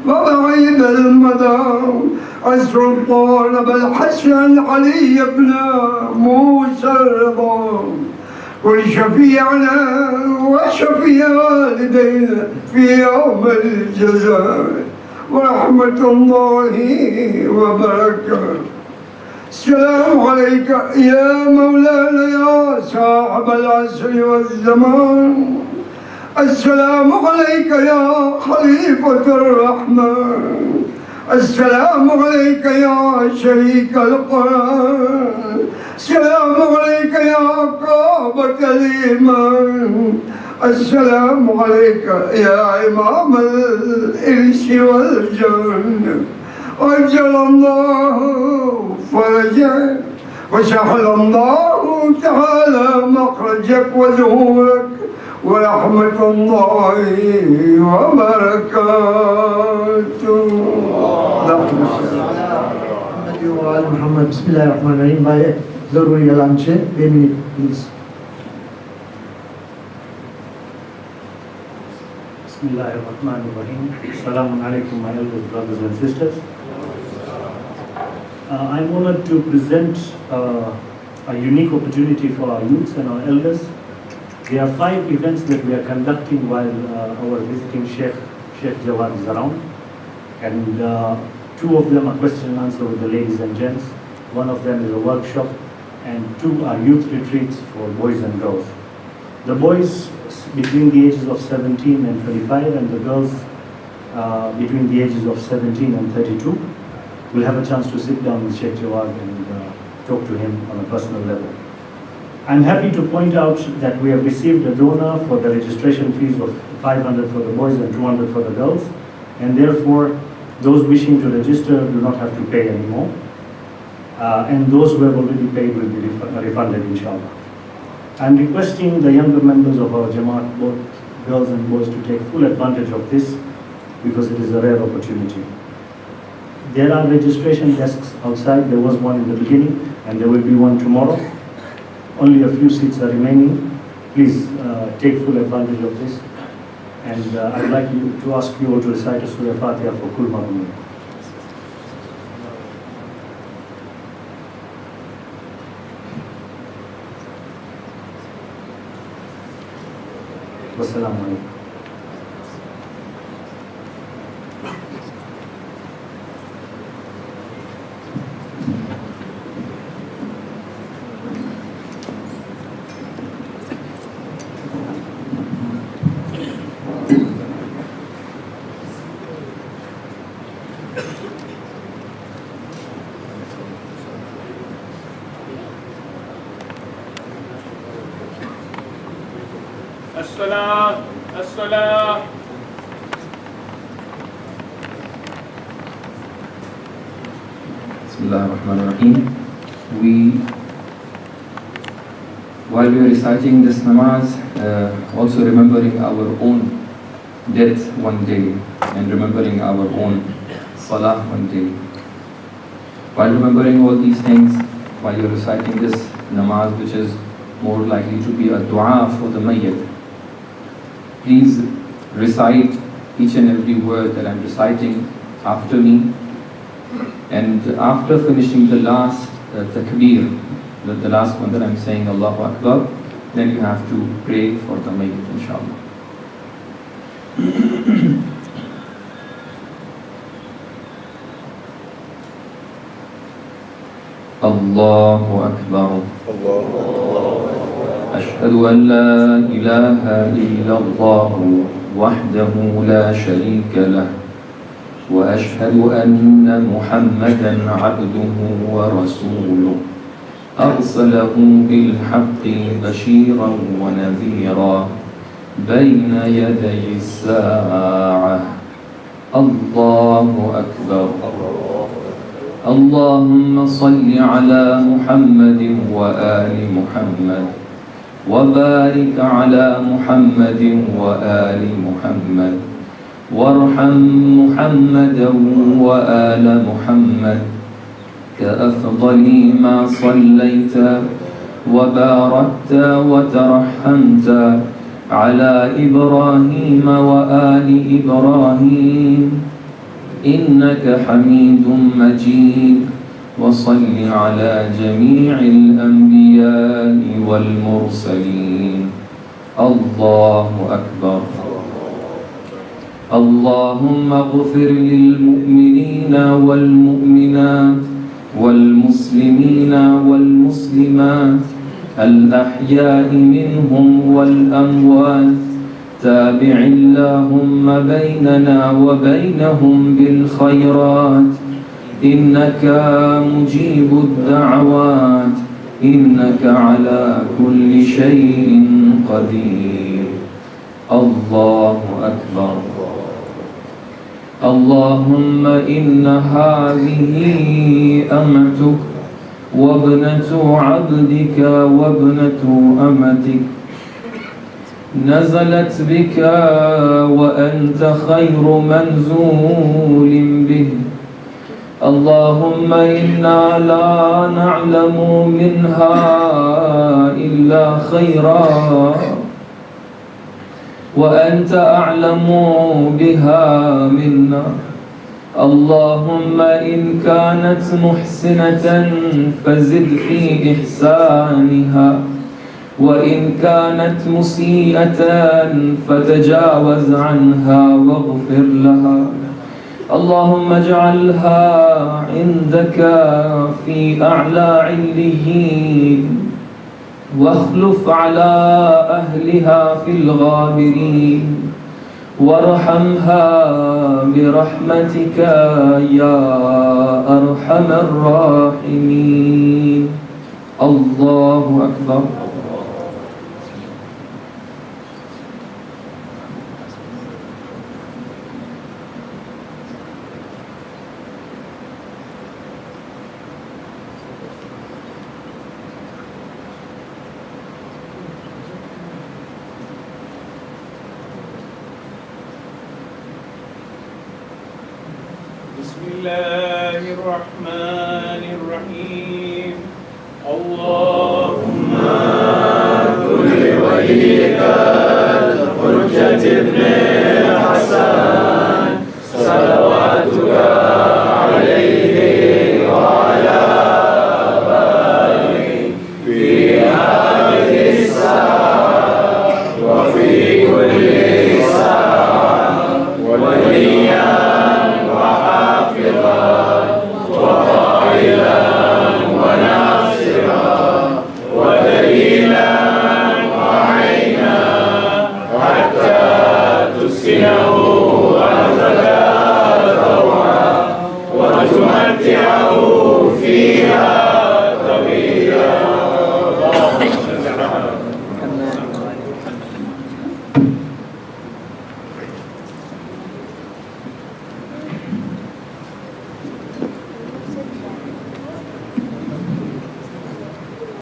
وبعيد المدام السلطان أبا الحسن علي بن موسى الرضا، كن شفيعنا وشفيع والدينا في يوم الجزاء ورحمة الله وبركاته۔ السلام عليك يا مولانا يا صاحب العصر والزمان. السلام عليك يا خليفة الرحمن. السلام عليك يا شريك القرآن. السلام عليك يا قابة الإيمان. السلام عليك يا إمام الإنس والجن. أجل الله فرجك وسهل الله تعالى مخرجك وظهورك ورحمة الله وبركاته. Muhammad, Bismillahirrahmanirrahim. By Zaruri Alamche, a minute, please. Bismillahirrahmanirrahim. Assalamu alaikum, my elders, brothers and sisters. I'm honored to present a unique opportunity for our youths and our elders. There are 5 events that we are conducting while our visiting Sheikh Jamadi is around. And 2 of them are question and answer with the ladies and gents. 1 of them is a workshop, and 2 are youth retreats for boys and girls. The boys between the ages of 17 and 25, and the girls between the ages of 17 and 32 will have a chance to sit down with Sheikh Jawad and talk to him on a personal level. I'm happy to point out that we have received a donor for the registration fees of 500 for the boys and 200 for the girls, and therefore those wishing to register do not have to pay anymore, and those who have already paid will be refunded, inshallah. I'm requesting the younger members of our Jamaat, both girls and boys, to take full advantage of this because it is a rare opportunity. There are registration desks outside. There was one in the beginning and there will be one tomorrow. Only a few seats are remaining. Please take full advantage of this. And I'd like to ask you all to recite a Surah Fatiha for Kul Marumi. Wassalamu alaikum. الصلاة Bismillahirrahmanirrahim. While we are reciting this namaz, also remembering our own death one day and remembering our own salah one day. While remembering all these things, while you are reciting this namaz, which is more likely to be a dua for the mayyit, please recite each and every word that I'm reciting after me. And after finishing the last takbir, the last one that I'm saying, Allahu Akbar, then you have to pray for the mayyit, inshallah. Allahu Akbar. أشهد أن لا إله إلا الله وحده لا شريك له وأشهد أن محمدا عبده ورسوله أرسله بالحق بشيرا ونذيرا بين يدي الساعة. الله أكبر. اللهم صل على محمد وآل محمد وبارك على محمد وآل محمد وارحم محمدا وآل محمد كأفضل ما صليت وباركت وترحمت على إبراهيم وآل إبراهيم إنك حميد مجيد. وصل على جميع الأنبياء والمرسلين. الله أكبر. اللهم اغفر للمؤمنين والمؤمنات والمسلمين والمسلمات الأحياء منهم والأموات تابع اللهم بيننا وبينهم بالخيرات إنك مجيب الدعوات إنك على كل شيء قدير. الله أكبر. اللهم إن هذه أمتك وابنة عبدك وابنة أمتك نزلت بك وأنت خير منزول به. اللهم إنا لا نعلم منها إلا خيرا وأنت أعلم بها منا. اللهم إن كانت محسنة فزد في إحسانها وإن كانت مسيئة فتجاوز عنها واغفر لها. اللهم اجعلها عندك في أعلى عليين واخلف على أهلها في الغابرين وارحمها برحمتك يا أرحم الراحمين. الله أكبر. بسم الله الرحمن الرحيم. اللهم كن لوليك الحجة ابن الحسن صلواتك عليه وعلى آله في هذه الساعة وفي كل ساعة وليا وقائلا وناصرا ودليلا وعينا حتى تسكنه أرضك طوعا وتمتعه فيها طويلا.